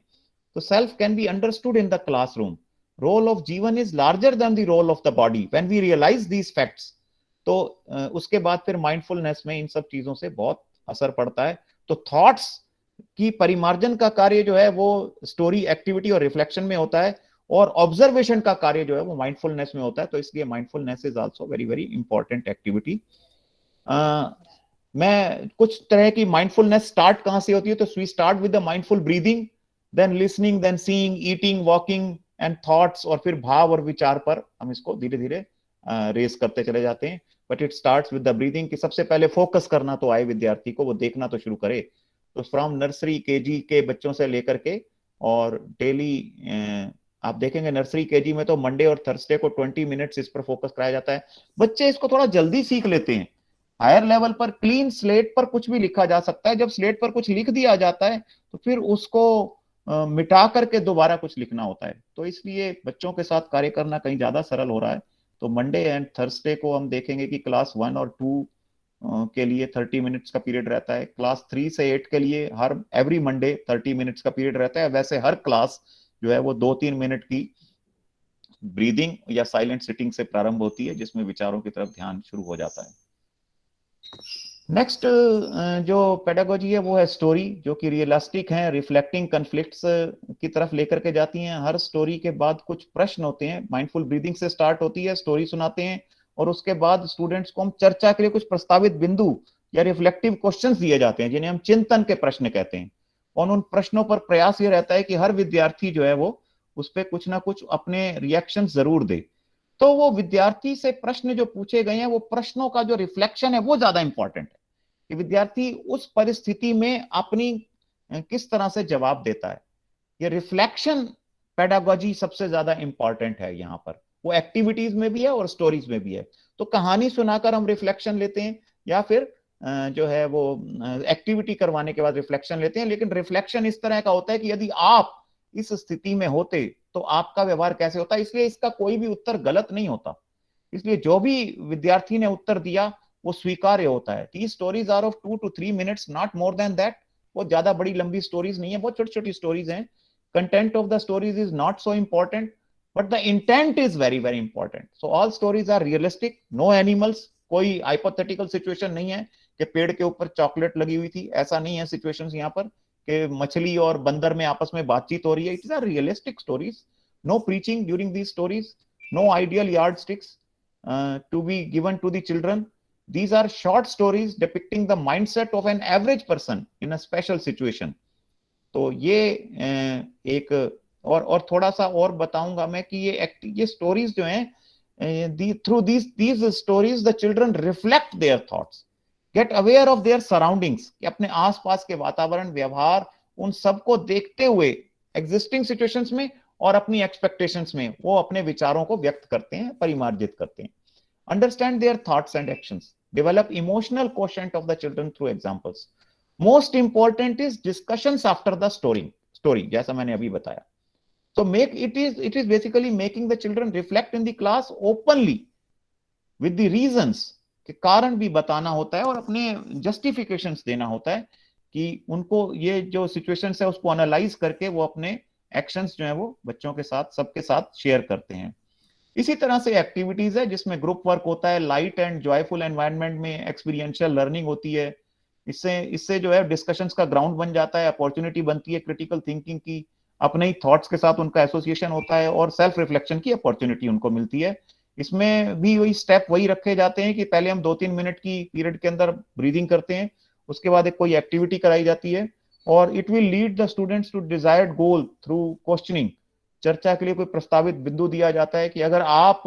तो self can be understood in the classroom. Role of jeevan is larger than the role of the body when we realise these facts. तो उसके बाद फिर माइंडफुलनेस में इन सब चीजों से बहुत असर पड़ता है। तो थॉट्स की परिमार्जन का कार्य जो है वो स्टोरी, एक्टिविटी और रिफ्लेक्शन में होता है, और ऑब्जर्वेशन का कार्य जो है वो माइंडफुलनेस में होता है। तो इसलिए mindfulness is also very very important activity. मैं कुछ तरह की माइंडफुलनेस स्टार्ट कहां से होती है, तो we start with the mindful breathing, then listening, then seeing, eating, walking and thoughts, और फिर भाव और विचार पर हम इसको धीरे धीरे रेस करते चले जाते हैं। But it starts with the breathing, कि सबसे पहले फोकस करना तो आए विद्यार्थी को, वो देखना तो शुरू करे। तो फ्रॉम नर्सरी केजी के बच्चों से लेकर के और डेली आप देखेंगे नर्सरी केजी में तो मंडे और थर्सडे को 20 मिनट्स इस पर फोकस कराया जाता है। बच्चे इसको थोड़ा जल्दी सीख लेते हैं। हायर लेवल पर क्लीन स्लेट पर कुछ भी लिखा जा सकता है। जब स्लेट पर कुछ लिख दिया जाता है तो फिर उसको मिटा करके दोबारा कुछ लिखना होता है। तो इसलिए बच्चों के साथ कार्य करना कहीं ज्यादा सरल हो रहा है। तो मंडे एंड थर्सडे को हम देखेंगे कि क्लास 1 और 2 के लिए 30 मिनट्स का पीरियड रहता है। क्लास 3 से 8 के लिए हर एवरी मंडे 30 मिनट्स का पीरियड रहता है। वैसे हर क्लास जो है वो 2-3 मिनट की ब्रीदिंग या साइलेंट सिटिंग से प्रारंभ होती है, जिसमें विचारों की तरफ ध्यान शुरू हो जाता है। नेक्स्ट जो पेडागोजी है वो है स्टोरी, जो कि रियलिस्टिक है, रिफ्लेक्टिंग कन्फ्लिक्ट्स की तरफ लेकर के जाती हैं। हर स्टोरी के बाद कुछ प्रश्न होते हैं। माइंडफुल ब्रीदिंग से स्टार्ट होती है, स्टोरी सुनाते हैं और उसके बाद स्टूडेंट्स को हम चर्चा के लिए कुछ प्रस्तावित बिंदु या रिफ्लेक्टिव क्वेश्चंस दिए जाते हैं, जिन्हें हम चिंतन के प्रश्न कहते हैं। और उन प्रश्नों पर प्रयास ये रहता है कि हर विद्यार्थी जो है वो उस पर कुछ ना कुछ अपने रिएक्शन जरूर दे। तो वो विद्यार्थी से प्रश्न जो पूछे गए हैं, वो प्रश्नों का जो रिफ्लेक्शन है वो ज्यादा इंपॉर्टेंट है, कि विद्यार्थी उस परिस्थिति में अपनी किस तरह से जवाब देता है। ये रिफ्लेक्शन पेडागोजी सबसे ज्यादा इंपॉर्टेंट है यहाँ पर। वो एक्टिविटीज में भी है और स्टोरीज में भी है। तो कहानी सुनाकर हम रिफ्लेक्शन लेते हैं, या फिर जो है वो एक्टिविटी करवाने के बाद रिफ्लेक्शन लेते हैं। लेकिन रिफ्लेक्शन इस तरह का होता है कि यदि आप इस स्थिति में होते तो आपका व्यवहार कैसे होता। इसलिए इसका कोई भी उत्तर गलत नहीं होता। इसलिए जो भी विद्यार्थी ने उत्तर दिया वो स्वीकार्य होता है। These stories are of 2 to 3 minutes, not more than that. वो ज्यादा बड़ी लंबी स्टोरीज नहीं है, बहुत छोटी छोटी स्टोरीज हैं। Content of the stories is not so important, but the intent is very very important. So all stories are realistic, no animals, कोई hypothetical situation नहीं है कि पेड़ के ऊपर चॉकलेट लगी हुई थी, ऐसा नहीं है सिचुएशंस यहाँ पर कि मछली और बंदर में आपस में बातचीत हो रही है। It is a realistic stories. No preaching during these stories, no ideal yardsticks to be given to the children. These are short stories depicting the mindset of an average person in a special situation. तो ये एक और थोड़ा सा और बताऊंगा मैं कि ये स्टोरीज जो हैं, through these stories the children reflect their thoughts, gate aware of their surroundings, कि अपने आसपास के वातावरण, व्यवहार, उन सबको देखते हुए एग्जिस्टिंग सिचुएशंस में और अपनी एक्सपेक्टेशंस में वो अपने विचारों को व्यक्त करते हैं, परिमार्जित करते हैं. Understand their thoughts and actions, develop emotional quotient of the children through examples. Most important is discussions after the story, जैसा मैंने अभी बताया. So it is basically making the children reflect in the class openly with the reasons, कि कारण भी बताना होता है और अपने जस्टिफिकेशंस देना होता है कि उनको ये जो सिचुएशंस है उसको एनालाइज करके वो अपने एक्शंस जो है वो बच्चों के साथ, सबके साथ शेयर करते हैं. इसी तरह से एक्टिविटीज है जिसमें ग्रुप वर्क होता है, लाइट एंड जॉयफुल एनवायरनमेंट में एक्सपीरियंशियल लर्निंग होती है. इससे जो है डिस्कशंस का ग्राउंड बन जाता है, अपॉर्चुनिटी बनती है क्रिटिकल थिंकिंग की, अपने ही थॉट्स के साथ उनका एसोसिएशन होता है और सेल्फ रिफ्लेक्शन की अपॉर्चुनिटी उनको मिलती है. इसमें भी वही स्टेप वही रखे जाते हैं कि पहले हम 2-3 मिनट की पीरियड के अंदर ब्रीदिंग करते हैं, उसके बाद एक कोई एक्टिविटी कराई जाती है और it will lead the students to desired goal through questioning. चर्चा के लिए कोई प्रस्तावित बिंदु दिया जाता है कि अगर आप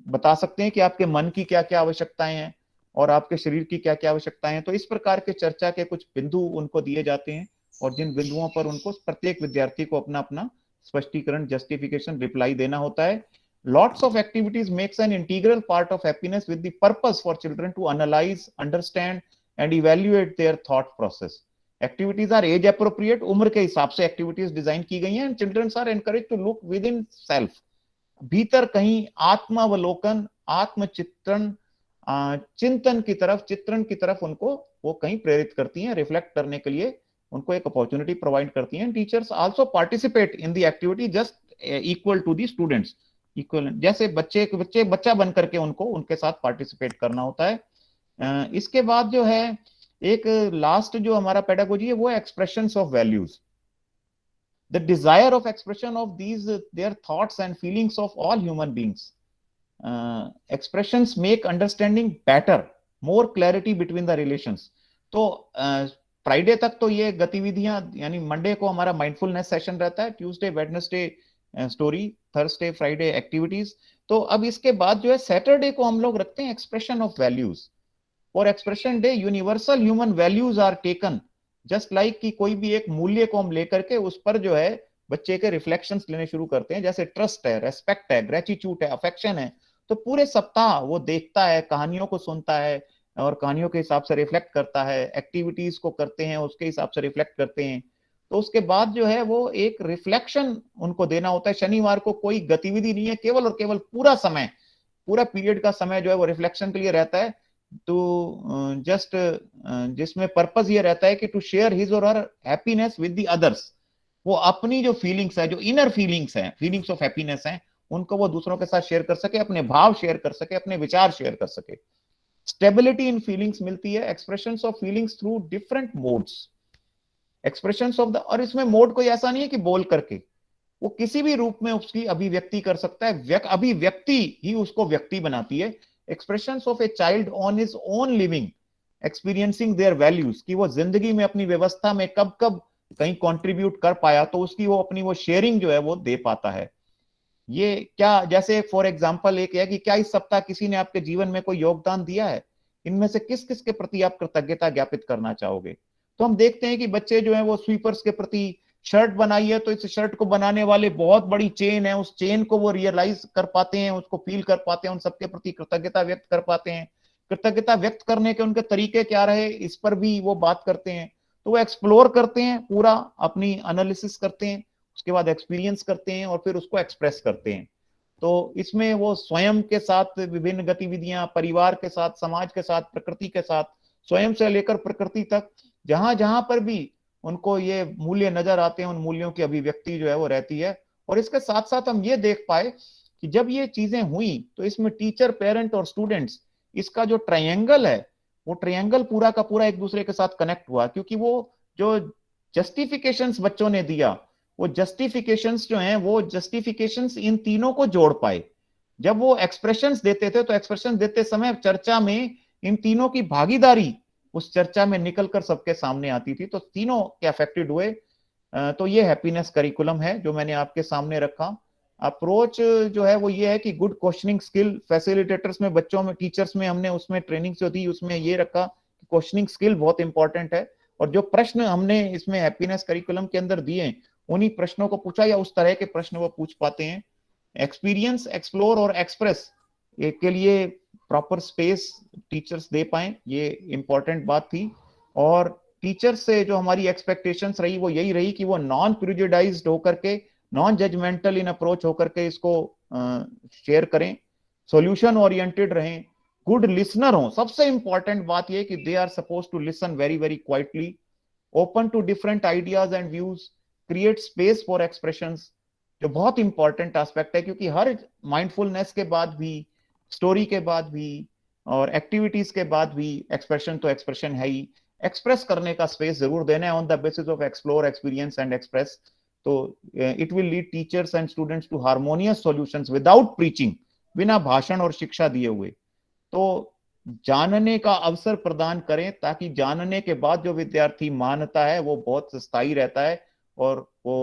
बता सकते हैं कि आपके मन की क्या क्या आवश्यकताएं हैं और आपके शरीर की क्या क्या आवश्यकताएं हैं, तो इस प्रकार के चर्चा के कुछ बिंदु उनको दिए जाते हैं और जिन बिंदुओं पर उनको प्रत्येक विद्यार्थी को अपना अपना स्पष्टीकरण, जस्टिफिकेशन, रिप्लाई देना होता है. Lots of activities makes an integral part of happiness with the purpose for children to analyze, understand and evaluate their thought process. Activities are age appropriate, उम्र के हिसाब से एक्टिविटीज डिजाइन की गई हैं. Children are encouraged to look within self, भीतर कहीं आत्मावलोकन, आत्मचित्रण, चिंतन की तरफ, चित्रण की तरफ उनको वो कहीं प्रेरित करती हैं, रिफ्लेक्ट करने के लिए उनको एक अपॉर्चुनिटी प्रोवाइड करती हैं. Teachers also participate in the activity just equal to the students, equal जैसे बच्चा बन करके उनको उनके साथ पार्टिसिपेट करना होता है. इसके बाद जो है एक लास्ट जो हमारा पेडागोजी है वो expressions of values. The desire of expression of these their thoughts and feelings of all human beings. Expressions make understanding better, more clarity between the relations. तो फ्राइडे तक तो ये गतिविधियां, यानी मंडे को हमारा माइंडफुलनेस सेशन रहता है, Tuesday Wednesday story, Thursday Friday activities. तो अब इसके बाद जो है सैटरडे को हम लोग रखते हैं एक्सप्रेशन ऑफ वैल्यूज. और expression the universal human values are taken, just like कि कोई भी एक मूल्य को हम लेकर के उस पर जो है बच्चे के रिफ्लेक्शंस लेने शुरू करते हैं. जैसे ट्रस्ट है, रेस्पेक्ट है, ग्रेटिट्यूड है, अफेक्शन है. तो पूरे सप्ताह वो देखता है, कहानियों को सुनता है और कहानियों के हिसाब से रिफ्लेक्ट करता है, एक्टिविटीज को करते हैं उसके हिसाब से रिफ्लेक्ट करते हैं. तो उसके बाद जो है वो एक रिफ्लेक्शन उनको देना होता है. शनिवार को कोई गतिविधि नहीं है, केवल और केवल पूरा समय, पूरा पीरियड का समय जो है वो रिफ्लेक्शन के लिए रहता है. तो जस्ट जिसमें पर्पस ये रहता है कि टू शेयर हिज और her happiness with the others. वो अपनी जो फीलिंग्स है, जो इनर फीलिंग्स हैं, फीलिंग्स ऑफ हैप्पीनेस हैं, उनको वो दूसरों के साथ शेयर कर सके, अपने भाव शेयर कर सके, अपने विचार शेयर कर सके. स्टेबिलिटी इन फीलिंग्स मिलती है, expressions of feelings through different modes, expressions of the. और इसमें मोड कोई ऐसा नहीं है कि बोल करके, वो किसी भी रूप में उसकी अभिव्यक्ति कर सकता है. अभिव्यक्ति ही उसको व्यक्ति बनाती है. Expressions of a child on his own living, experiencing there values, कि वो जिंदगी में अपनी व्यवस्था में कब कब कहीं कंट्रीब्यूट कर पाया, तो उसकी वो अपनी वो शेयरिंग जो है वो दे पाता है. ये क्या, जैसे फॉर एग्जांपल एक है कि क्या इस सप्ताह किसी ने आपके जीवन में कोई योगदान दिया है, इनमें से किस किस के प्रति आप कृतज्ञता ज्ञापित करना चाहोगे. तो हम देखते हैं कि बच्चे जो है वो स्वीपर्स के प्रति शर्ट बनाई है, तो इस शर्ट को बनाने वाले बहुत बड़ी चेन है, उस चेन को वो रियलाइज कर पाते हैं, उसको फील कर पाते हैं, उन सबके प्रति कृतज्ञता व्यक्त कर पाते हैं. कृतज्ञता व्यक्त करने के उनके तरीके क्या रहे, इस पर भी वो बात करते हैं. तो वो एक्सप्लोर करते हैं, पूरा अपनी एनालिसिस करते हैं, उसके बाद एक्सपीरियंस करते हैं और फिर उसको एक्सप्रेस करते हैं. तो इसमें वो स्वयं के साथ विभिन्न गतिविधियां, परिवार के साथ, समाज के साथ, प्रकृति के साथ, स्वयं से लेकर प्रकृति तक, जहां जहां पर भी उनको ये मूल्य नजर आते हैं, उन मूल्यों की अभिव्यक्ति जो है वो रहती है. और इसके साथ साथ हम ये देख पाए कि जब ये चीजें हुई तो इसमें टीचर, पेरेंट और स्टूडेंट्स, इसका जो ट्रायंगल है वो ट्रायंगल पूरा का पूरा एक दूसरे के साथ कनेक्ट हुआ. क्योंकि वो जो जस्टिफिकेशंस बच्चों ने दिया, वो जस्टिफिकेशंस जो हैं वो जस्टिफिकेशंस इन तीनों को जोड़ पाए. जब वो एक्सप्रेशंस देते थे तो एक्सप्रेशन देते समय चर्चा में इन तीनों की भागीदारी उस चर्चा में निकलकर सबके सामने आती थी. तो तीनों के अफेक्टेड हुए. तो ये हैप्पीनेस करिकुलम है जो मैंने आपके सामने रखा। अप्रोच जो है वो ये है कि गुड क्वेश्चनिंग स्किल, फैसिलिटेटर्स में, बच्चों में, टीचर्स में हमने उसमें ट्रेनिंग जो दी उसमें ये रखा कि क्वेश्चनिंग स्किल बहुत इंपॉर्टेंट है, और जो प्रश्न हमने इसमें हैप्पीनेस करिकुलम के अंदर दिए उन्हीं प्रश्नों को पूछा या उस तरह के प्रश्न वो पूछ पाते हैं। एक्सपीरियंस, एक्सप्लोर और एक्सप्रेस के लिए प्रॉपर स्पेस टीचर्स दे पाए, ये इंपॉर्टेंट बात थी। और टीचर्स से जो हमारी एक्सपेक्टेशंस रही वो यही रही कि वो नॉन प्रिजुडाइज्ड होकर के, नॉन जजमेंटल इन अप्रोच होकर के इसको शेयर करें, सॉल्यूशन ओरिएंटेड रहें, गुड लिसनर हो। सबसे इंपॉर्टेंट बात ये कि they are suppose to listen very very quietly, open to different ideas and views, create space for expressions, जो बहुत इंपॉर्टेंट एस्पेक्ट है, क्योंकि हर माइंडफुलनेस के बाद भी, स्टोरी के बाद भी और एक्टिविटीज के बाद भी एक्सप्रेशन तो एक्सप्रेशन है ही, एक्सप्रेस करने का स्पेस जरूर देना है on the basis of explore, experience and express. तो it will lead teachers and students to harmonious solutions without preaching, बिना भाषण और शिक्षा दिए हुए। तो जानने का अवसर प्रदान करें ताकि जानने के बाद जो विद्यार्थी मानता है वो बहुत स्थायी रहता है और वो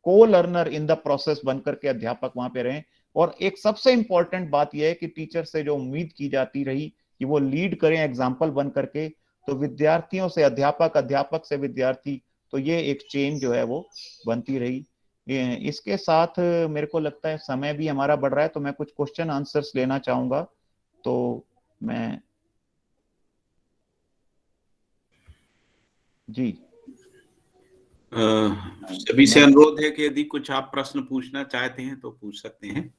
को लर्नर इन द प्रोसेस बनकर के अध्यापक वहां पे रहें। और एक सबसे इंपॉर्टेंट बात यह है कि टीचर से जो उम्मीद की जाती रही कि वो लीड करें एग्जाम्पल बन करके, तो विद्यार्थियों से अध्यापक, अध्यापक से विद्यार्थी, तो ये एक चेन जो है वो बनती रही। इसके साथ मेरे को लगता है समय भी हमारा बढ़ रहा है, तो मैं कुछ क्वेश्चन आंसर्स लेना चाहूंगा। तो मैं जी सभी से अनुरोध है कि यदि कुछ आप प्रश्न पूछना चाहते हैं तो पूछ सकते हैं।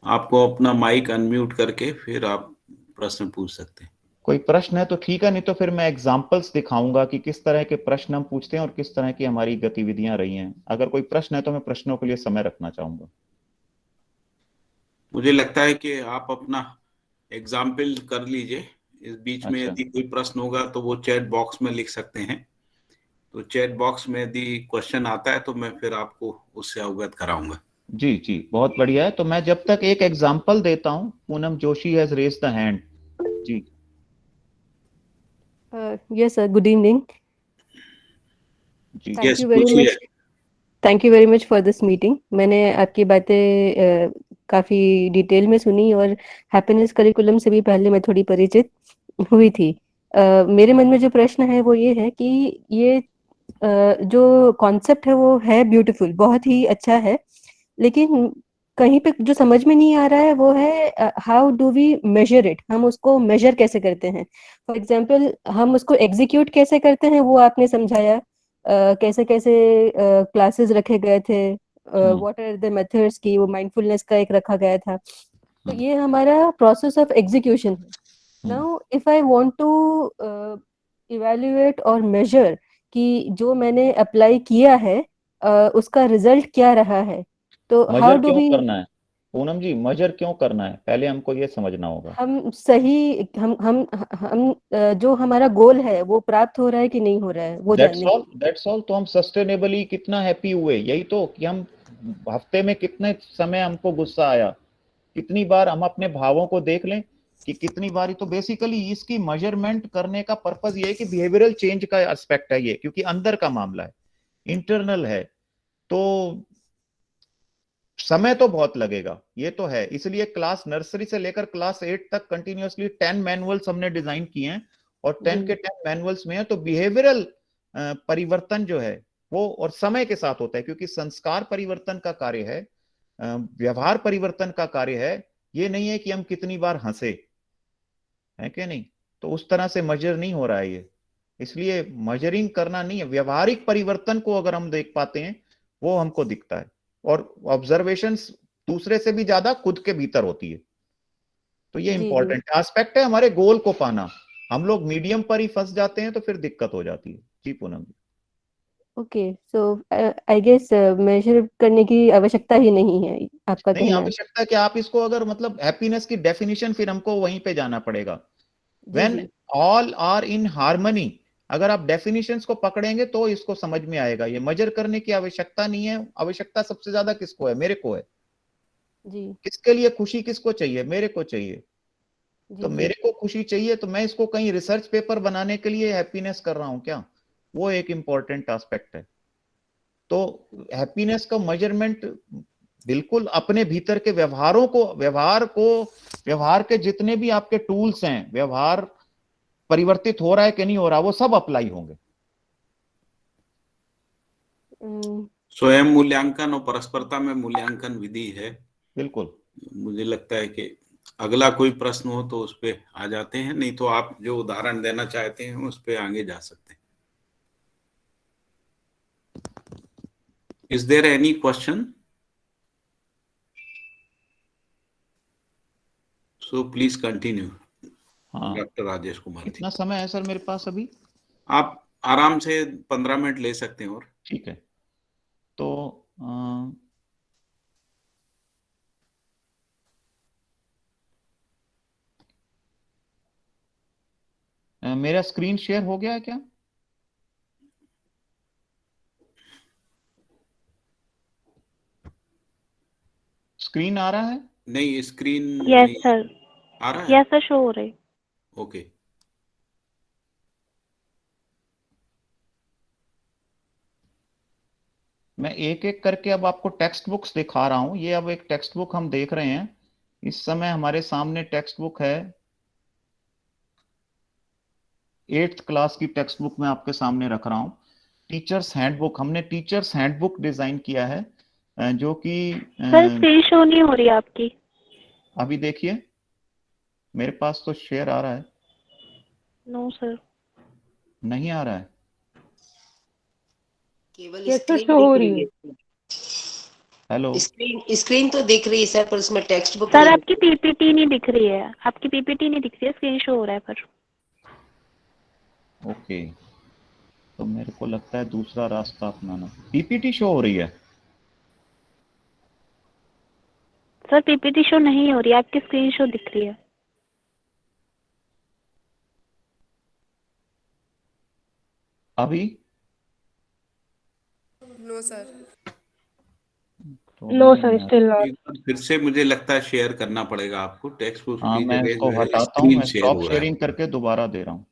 आपको अपना माइक अनम्यूट करके फिर आप प्रश्न पूछ सकते हैं। कोई प्रश्न है तो ठीक है, नहीं तो फिर मैं एग्जांपल्स दिखाऊंगा कि किस तरह के प्रश्न हम पूछते हैं और किस तरह की हमारी गतिविधियां रही हैं। अगर कोई प्रश्न है तो मैं प्रश्नों के लिए समय रखना चाहूंगा। मुझे लगता है कि आप अपना एग्जाम्पल कर लीजिए। इस बीच में अच्छा, यदि कोई प्रश्न होगा तो वो चैट बॉक्स में लिख सकते हैं। तो चैट बॉक्स में यदि क्वेश्चन आता है तो मैं फिर आपको उससे अवगत कराऊंगा। जी जी, बहुत बढ़िया है। तो मैं जब तक एक एग्जांपल देता हूं, Poonam Joshi has raised the hand. जी Yes, sir. Good evening. जी Thank यस, you very पूछिए। much. Thank you very much for this meeting. मैंने आपकी बातें काफ़ी डिटेल में सुनी और हैप्पीनेस करिकुलम से भी पहले मैं थोड़ी परिचित हुई थी। मेरे मन में जो प्रश्न है वो ये है कि ये जो कॉन्सेप्ट है वो है ब्यूटीफुल, बहुत ही अच्छा है, लेकिन कहीं पे जो समझ में नहीं आ रहा है वो है how do we measure it, हम उसको मेजर कैसे करते हैं। फॉर एग्जाम्पल हम उसको एग्जीक्यूट कैसे करते हैं वो आपने समझाया, कैसे कैसे क्लासेस रखे गए थे, व्हाट आर द मेथड्स की, वो माइंडफुलनेस का एक रखा गया था। तो ये हमारा प्रोसेस ऑफ एग्जीक्यूशन है। Now if I want to evaluate और मेजर कि जो मैंने अप्लाई किया है उसका रिजल्ट क्या रहा है, तो हाउ मजर डू क्यों वी, करना है पूनम जी, मजर क्यों करना है, पहले हमको ये समझना होगा। हम सही हम जो हमारा गोल है वो प्राप्त हो रहा है कि नहीं हो रहा है वो दैट्स जानने ऑल, के लिए। That's all. तो हम सस्टेनेबली कितना हैप्पी हुए, यही तो, कि हम हफ्ते में कितने समय हमको गुस्सा आया, कितनी बार हम अपने भावों को देख लें कि कितनी बारी। तो बेसिकली इसकी मेजरमेंट करने का पर्पस ये है कि बिहेवियरल चेंज का एस्पेक्ट है ये, क्योंकि अंदर का मामला है, इंटरनल है। तो समय तो बहुत लगेगा, ये तो है। इसलिए क्लास नर्सरी से लेकर क्लास 8 तक कंटिन्यूअसली 10 मैनुअल्स हमने डिजाइन किए हैं, और 10 के 10 मैनुअल्स में है तो बिहेवियरल परिवर्तन जो है वो और समय के साथ होता है, क्योंकि संस्कार परिवर्तन का कार्य है, व्यवहार परिवर्तन का कार्य है। ये नहीं है कि हम कितनी बार हंसे, है कि नहीं। तो उस तरह से मजर नहीं हो रहा है ये। इसलिए मजरिंग करना नहीं है, व्यवहारिक परिवर्तन को अगर हम देख पाते हैं वो हमको दिखता है, और ऑब्जर्वेशंस दूसरे से भी ज्यादा खुद के भीतर होती है। तो ये जी जी, इंपॉर्टेंट एस्पेक्ट है हमारे गोल को पाना। हम लोग मीडियम पर ही फंस जाते हैं तो फिर दिक्कत हो जाती है। जी Poonam ji. Okay, so I guess measure करने की आवश्यकता ही नहीं है, आपका नहीं, कहना है। आवश्यकता कि आप इसको अगर मतलब हैप्पीनेस की डेफिनेशन फिर हमको वहीं पे जाना पड़ेगा। जी व्हेन जी ऑल आर इन हार्मनी, अगर आप डेफिनेशंस को पकड़ेंगे तो इसको समझ में आएगा। ये मेजर करने की आवश्यकता नहीं है। आवश्यकता सबसे ज्यादा किसको है, मेरे को है। जी किसके लिए खुशी किसको चाहिए, मेरे को चाहिए। जी तो जी, मेरे को खुशी चाहिए तो मैं इसको कहीं रिसर्च पेपर बनाने के लिए हैप्पीनेस कर रहा हूं क्या, वो एक इंपॉर्टेंट एस्पेक्ट है। तो हैप्पीनेस का मेजरमेंट बिल्कुल अपने भीतर के व्यवहार के जितने भी आपके टूल्स हैं, व्यवहार परिवर्तित हो रहा है कि नहीं हो रहा, वो सब अप्लाई होंगे। स्वयं मूल्यांकन और परस्परता में मूल्यांकन विधि है। बिल्कुल। मुझे लगता है कि अगला कोई प्रश्न हो तो उस पे आ जाते हैं, नहीं तो आप जो उदाहरण देना चाहते हैं उस पे आगे जा सकते हैं। Is there any question? So please continue. हाँ, डॉक्टर राजेश कुमार जी, कितना समय है सर मेरे पास अभी? आप आराम से 15 मिनट ले सकते हैं। और ठीक है, तो मेरा स्क्रीन शेयर हो गया है क्या? स्क्रीन आ रहा है? नहीं, स्क्रीन यस सर, आ रहा है। यस सर, शो हो रही। ओके, मैं एक एक करके अब आपको टेक्स्ट बुक्स दिखा रहा हूं। ये अब एक टेक्स्ट बुक हम देख रहे हैं। इस समय हमारे सामने टेक्स्ट बुक है, 8th क्लास की टेक्स्ट बुक मैं आपके सामने रख रहा हूं। टीचर्स हैंडबुक, हमने टीचर्स हैंडबुक डिजाइन किया है, जो कि सर स्क्रीन शो नहीं हो रही आपकी। अभी देखिए, मेरे पास तो शेयर आ रहा है। नो सर, नहीं आ रहा है? केवल Yes, sir, स्क्रीन show दिख हो रही रही है। हेलो? स्क्रीन तो दिख रही है सर, पर उसमें टेक्स्ट बुक सर नहीं। आपकी पीपीटी नहीं दिख रही है, आपकी पीपीटी नहीं दिख रही है, स्क्रीन शो हो रहा है पर। ओके, तो मेरे को लगता है दूसरा रास्ता अपनाना। पीपीटी शो हो रही है? सर पीपीटी शो नहीं हो रही है, आपकी स्क्रीन शो दिख रही है। अभी? No sir. तो नो भी सर, नहीं आ स्टिल रहा। नॉट। एक बार फिर से मुझे लगता है शेयर करना पड़ेगा आपको टेक्स्ट बुक हाँ, की मैं जगह। इसको जो है हटाता हूँ, स्क्रीन मैं शेयर स्टॉप हो रहा शेयरिंग है। करके दोबारा दे रहा हूँ।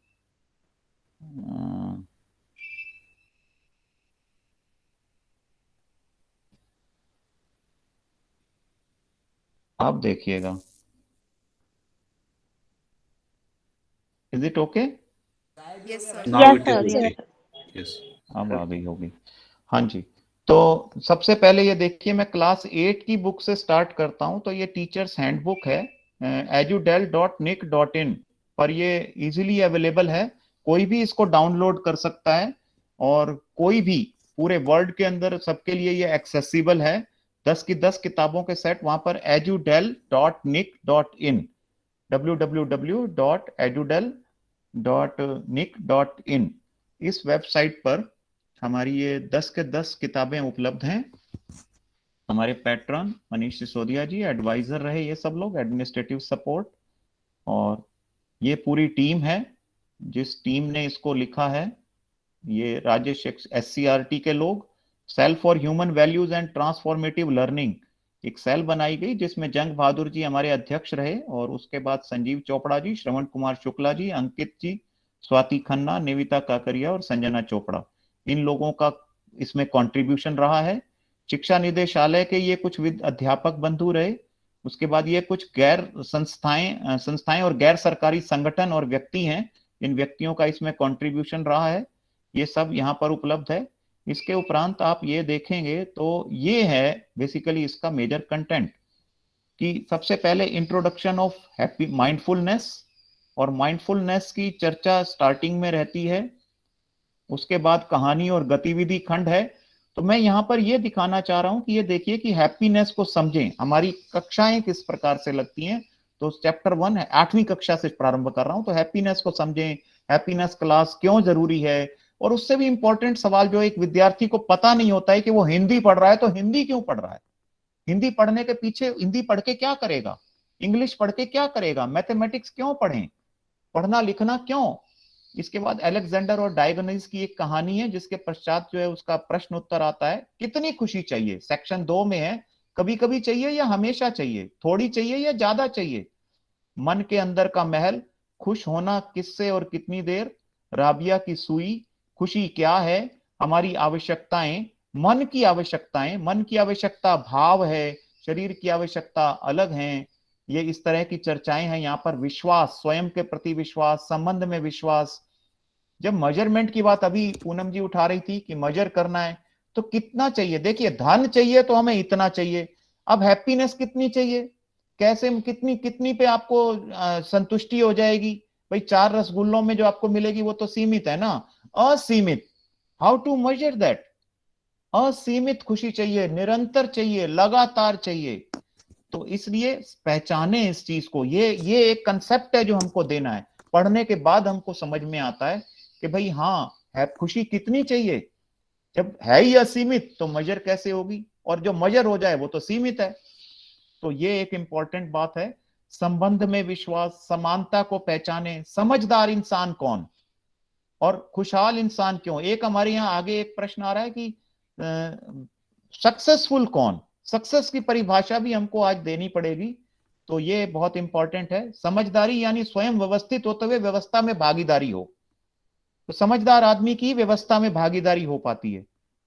आप देखिएगा, is it okay? Yes sir. Now yes it sir, is yes okay. Sir. Yes. अब आ गई होगी। हाँ जी, तो सबसे पहले ये देखिए, मैं क्लास 8 की बुक से स्टार्ट करता हूँ। तो ये टीचर्स हैंडबुक है, edudel.nic.in पर ये इजीली अवेलेबल है। कोई भी इसको डाउनलोड कर सकता है, और कोई भी पूरे वर्ल्ड के अंदर सबके लिए ये एक्सेसिबल है। 10 की 10 किताबों के सेट वहां पर edudel.nic.in, www.edudel.nic.in इस वेबसाइट पर हमारी ये 10 के 10 किताबें उपलब्ध हैं। हमारे पैट्रन मनीष सिसोदिया जी, एडवाइजर रहे ये सब लोग, एडमिनिस्ट्रेटिव सपोर्ट, और ये पूरी टीम है जिस टीम ने इसको लिखा है। ये राजेश SCRT के लोग, cell for human values and transformative learning, एक सेल बनाई गई जिसमें जंग बहादुर जी हमारे अध्यक्ष रहे, और उसके बाद संजीव चोपड़ा जी, श्रवण कुमार शुक्ला जी, अंकित जी, स्वाति खन्ना, निविता काकरिया और संजना चोपड़ा, इन लोगों का इसमें कंट्रीब्यूशन रहा है। शिक्षा निदेशालय के ये कुछ अध्यापक बंधु रहे। उसके बाद ये कुछ गैर संस्थाएं और गैर सरकारी संगठन और व्यक्ति हैं, इन व्यक्तियों का इसमें कंट्रीब्यूशन रहा है। ये सब यहाँ पर उपलब्ध है। इसके उपरांत आप ये देखेंगे तो ये है बेसिकली इसका मेजर कंटेंट, कि सबसे पहले इंट्रोडक्शन ऑफ हैप्पी माइंडफुलनेस, और माइंडफुलनेस की चर्चा स्टार्टिंग में रहती है। उसके बाद कहानी और गतिविधि खंड है। तो मैं यहाँ पर ये दिखाना चाह रहा हूँ कि ये देखिए कि हैप्पीनेस को समझें, हमारी कक्षाएं किस प्रकार से लगती हैं। तो चैप्टर 1 है, 8वीं कक्षा से प्रारंभ कर रहा हूँ। तो हैप्पीनेस को समझें, हैप्पीनेस क्लास क्यों जरूरी है, और उससे भी इंपॉर्टेंट सवाल जो एक विद्यार्थी को पता नहीं होता है कि वो हिंदी पढ़ रहा है, तो हिंदी क्यों पढ़ रहा है, हिंदी पढ़ने के पीछे, हिंदी पढ़ के क्या करेगा, इंग्लिश पढ़ के क्या करेगा, मैथमेटिक्स क्यों पढ़ें, पढ़ना लिखना क्यों। इसके बाद अलेक्जेंडर और डायगोनिस की एक कहानी है, जिसके पश्चात जो है उसका प्रश्न उत्तर आता है, कितनी खुशी चाहिए, सेक्शन 2 में है, कभी कभी चाहिए या हमेशा चाहिए, थोड़ी चाहिए या ज्यादा चाहिए, मन के अंदर का महल, खुश होना किससे और कितनी देर, राबिया की सुई, खुशी क्या है, हमारी आवश्यकताएं, मन की आवश्यकताएं, मन की आवश्यकता भाव है, शरीर की आवश्यकता अलग हैं। ये इस तरह की चर्चाएं हैं। यहाँ पर विश्वास, स्वयं के प्रति विश्वास, संबंध में विश्वास। जब मेजरमेंट की बात अभी पूनम जी उठा रही थी कि मेजर करना है, तो कितना चाहिए? देखिए, धन चाहिए तो हमें इतना चाहिए। अब हैप्पीनेस कितनी चाहिए? कैसे, कितनी कितनी पे आपको संतुष्टि हो जाएगी? भाई 4 रसगुल्लों में जो आपको मिलेगी वो तो सीमित है ना, असीमित। How to measure that? असीमित खुशी चाहिए, निरंतर चाहिए, लगातार चाहिए। तो इसलिए पहचाने इस चीज को। ये एक कंसेप्ट है जो हमको देना है। पढ़ने के बाद हमको समझ में आता है कि भाई हाँ, है खुशी कितनी चाहिए। जब है ही असीमित तो मेजर कैसे होगी? और जो मेजर हो जाए वो तो सीमित है। तो ये एक इंपॉर्टेंट बात है। संबंध में विश्वास, समानता को पहचाने, समझदार इंसान कौन और खुशहाल इंसान क्यों। एक हमारे यहाँ आगे एक प्रश्न आ रहा है कि सक्सेसफुल कौन। सक्सेस की परिभाषा भी हमको आज देनी पड़ेगी। तो ये बहुत इंपॉर्टेंट है। समझदारी यानी स्वयं व्यवस्थित होते हुए व्यवस्था में भागीदारी हो। तो समझदार आदमी की व्यवस्था में भागीदारी हो पाती है।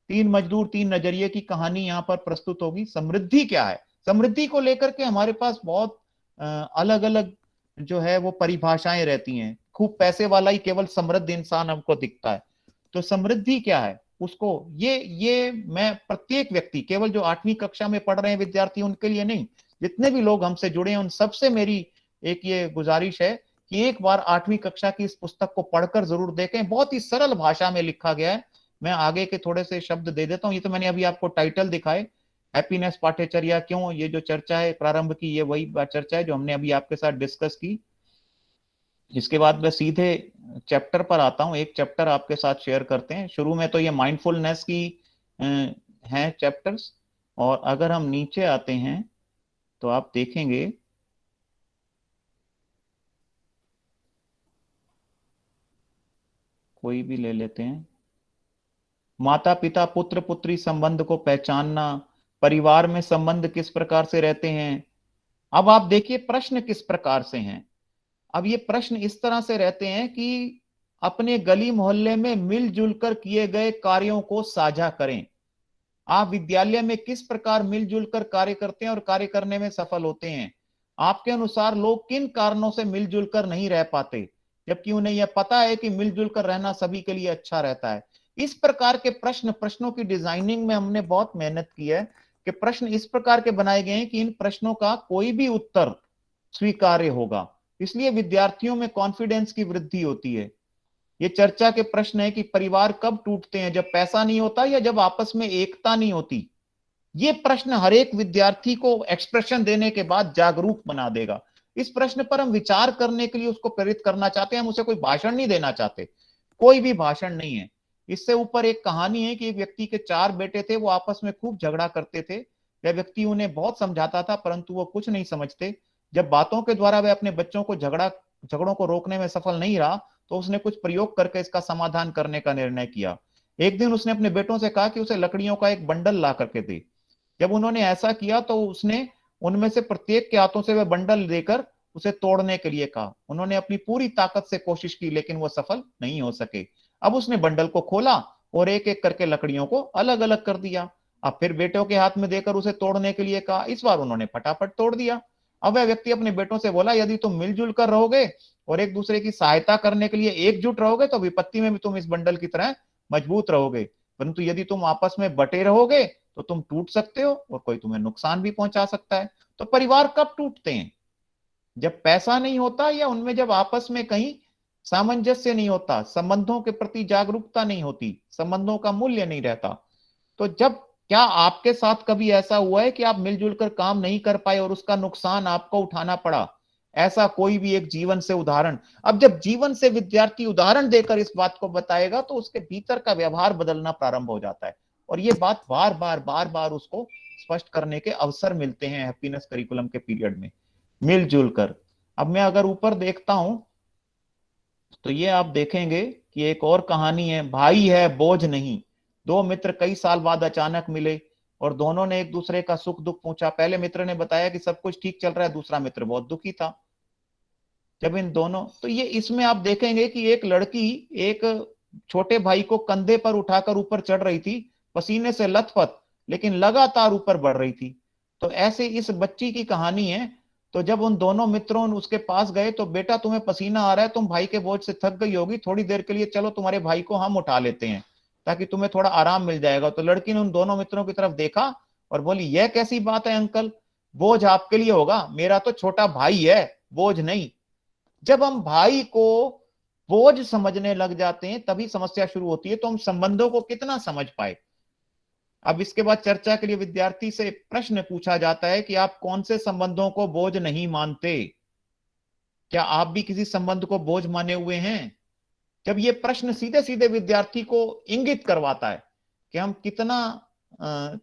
3 मजदूर 3 नजरिए की कहानी यहाँ पर प्रस्तुत होगी। समृद्धि क्या है? समृद्धि को लेकर के हमारे पास बहुत अलग अलग जो है वो परिभाषाएं रहती हैं। खूब पैसे वाला ही केवल समृद्ध इंसान हमको दिखता है। तो समृद्धि क्या है उसको, ये मैं प्रत्येक व्यक्ति, केवल जो 8वीं कक्षा में पढ़ रहे हैं विद्यार्थी उनके लिए नहीं, जितने भी लोग हमसे जुड़े हैं उन सबसे मेरी एक ये गुजारिश है कि एक बार 8वीं कक्षा की इस पुस्तक को पढ़कर जरूर देखें। बहुत ही सरल भाषा में लिखा गया है। मैं आगे के थोड़े से शब्द दे देता हूं। ये तो मैंने अभी आपको टाइटल दिखाए, हैप्पीनेस पाठ्यचर्या क्यों। ये जो चर्चा है प्रारंभ की, ये वही चर्चा है जो हमने अभी आपके साथ डिस्कस की। इसके बाद मैं सीधे चैप्टर पर आता हूं। एक चैप्टर आपके साथ शेयर करते हैं। शुरू में तो ये माइंडफुलनेस की हैं चैप्टर्स, और अगर हम नीचे आते हैं तो आप देखेंगे कोई भी ले लेते हैं। माता पिता पुत्र पुत्री संबंध को पहचानना, परिवार में संबंध किस प्रकार से रहते हैं। अब आप देखिए प्रश्न किस प्रकार से हैं। अब ये प्रश्न इस तरह से रहते हैं कि अपने गली मोहल्ले में मिलजुल कर किए गए कार्यों को साझा करें। आप विद्यालय में किस प्रकार मिलजुल कर कार्य करते हैं और कार्य करने में सफल होते हैं। आपके अनुसार लोग किन कारणों से मिलजुल कर नहीं रह पाते, जबकि उन्हें यह पता है कि मिलजुल कर रहना सभी के लिए अच्छा रहता है। इस प्रकार के प्रश्नों की डिजाइनिंग में हमने बहुत मेहनत की है कि प्रश्न इस प्रकार के बनाए गए हैं कि इन प्रश्नों का कोई भी उत्तर स्वीकार्य होगा। इसलिए विद्यार्थियों में कॉन्फिडेंस की वृद्धि होती है। ये चर्चा के प्रश्न है कि परिवार कब टूटते हैं, जब पैसा नहीं होता या जब आपस में एकता नहीं होती। ये प्रश्न हर एक विद्यार्थी को एक्सप्रेशन देने के बाद जागरूक बना देगा। इस प्रश्न पर हम विचार करने के लिए उसको प्रेरित करना चाहते हैं। हम उसे कोई भाषण नहीं देना चाहते, कोई भी भाषण नहीं है। इससे ऊपर एक कहानी है कि एक व्यक्ति के 4 बेटे थे, वो आपस में खूब झगड़ा करते थे। वह व्यक्ति उन्हें बहुत समझाता था परंतु वो कुछ नहीं समझते। जब बातों के द्वारा वह अपने बच्चों को झगड़ों को रोकने में सफल नहीं रहा तो उसने कुछ प्रयोग करके इसका समाधान करने का निर्णय किया। एक दिन उसने अपने बेटों से कहा कि उसे लकड़ियों का एक बंडल ला करके दे। जब उन्होंने ऐसा किया तो उसने उनमें से प्रत्येक के हाथों से वह बंडल लेकर उसे तोड़ने के लिए कहा। उन्होंने अपनी पूरी ताकत से कोशिश की लेकिन वो सफल नहीं हो सके। अब उसने बंडल को खोला और एक एक करके लकड़ियों को अलग अलग कर दिया। अब फिर बेटों के हाथ में देकर उसे तोड़ने के लिए कहा। इस बार उन्होंने फटाफट तोड़ दिया। अब वह व्यक्ति अपने बेटों से बोला, यदि तुम मिलजुल कर रहोगे और एक दूसरे की सहायता करने के लिए एकजुट रहोगे तो विपत्ति में भी तुम इस बंडल की तरह मजबूत रहोगे, परंतु यदि तुम आपस में बटे रहोगे तो तुम टूट सकते हो और कोई तुम्हें नुकसान भी पहुंचा सकता है। तो परिवार कब टूटते हैं? जब पैसा नहीं होता या उनमें जब आपस में कहीं सामंजस्य नहीं होता, संबंधों के प्रति जागरूकता नहीं होती, संबंधों का मूल्य नहीं रहता। तो जब, क्या आपके साथ कभी ऐसा हुआ है कि आप मिलजुल कर काम नहीं कर पाए और उसका नुकसान आपको उठाना पड़ा? ऐसा कोई भी एक जीवन से उदाहरण। अब जब जीवन से विद्यार्थी उदाहरण देकर इस बात को बताएगा तो उसके भीतर का व्यवहार बदलना प्रारंभ हो जाता है और ये बात बार बार उसको स्पष्ट करने के अवसर मिलते हैं हैप्पीनेस करिकुलम के पीरियड में, मिलजुल कर। अब मैं अगर ऊपर देखता हूं तो ये आप देखेंगे कि एक और कहानी है, भाई है बोझ नहीं। 2 मित्र कई साल बाद अचानक मिले और दोनों ने एक दूसरे का सुख दुख पूछा। पहले मित्र ने बताया कि सब कुछ ठीक चल रहा है, दूसरा मित्र बहुत दुखी था। जब इन दोनों, तो ये इसमें आप देखेंगे कि एक लड़की एक छोटे भाई को कंधे पर उठाकर ऊपर चढ़ रही थी पसीने से लथपथ, लेकिन लगातार ऊपर बढ़ रही थी। तो ऐसे इस बच्ची की कहानी है। तो जब उन दोनों मित्रों उसके पास गए तो बेटा तुम्हें पसीना आ रहा है, तुम भाई के बोझ से थक गई होगी, थोड़ी देर के लिए चलो तुम्हारे भाई को हम उठा लेते हैं ताकि तुम्हें थोड़ा आराम मिल जाएगा। तो लड़की ने उन दोनों मित्रों की तरफ देखा और बोली, यह कैसी बात है अंकल, बोझ आपके लिए होगा, मेरा तो छोटा भाई है, बोझ नहीं। जब हम भाई को बोझ समझने लग जाते हैं तभी समस्या शुरू होती है। तो हम संबंधों को कितना समझ पाए। अब इसके बाद चर्चा के लिए विद्यार्थी से प्रश्न पूछा जाता है कि आप कौन से संबंधों को बोझ नहीं मानते? क्या आप भी किसी संबंध को बोझ माने हुए हैं? जब ये प्रश्न सीधे सीधे विद्यार्थी को इंगित करवाता है कि हम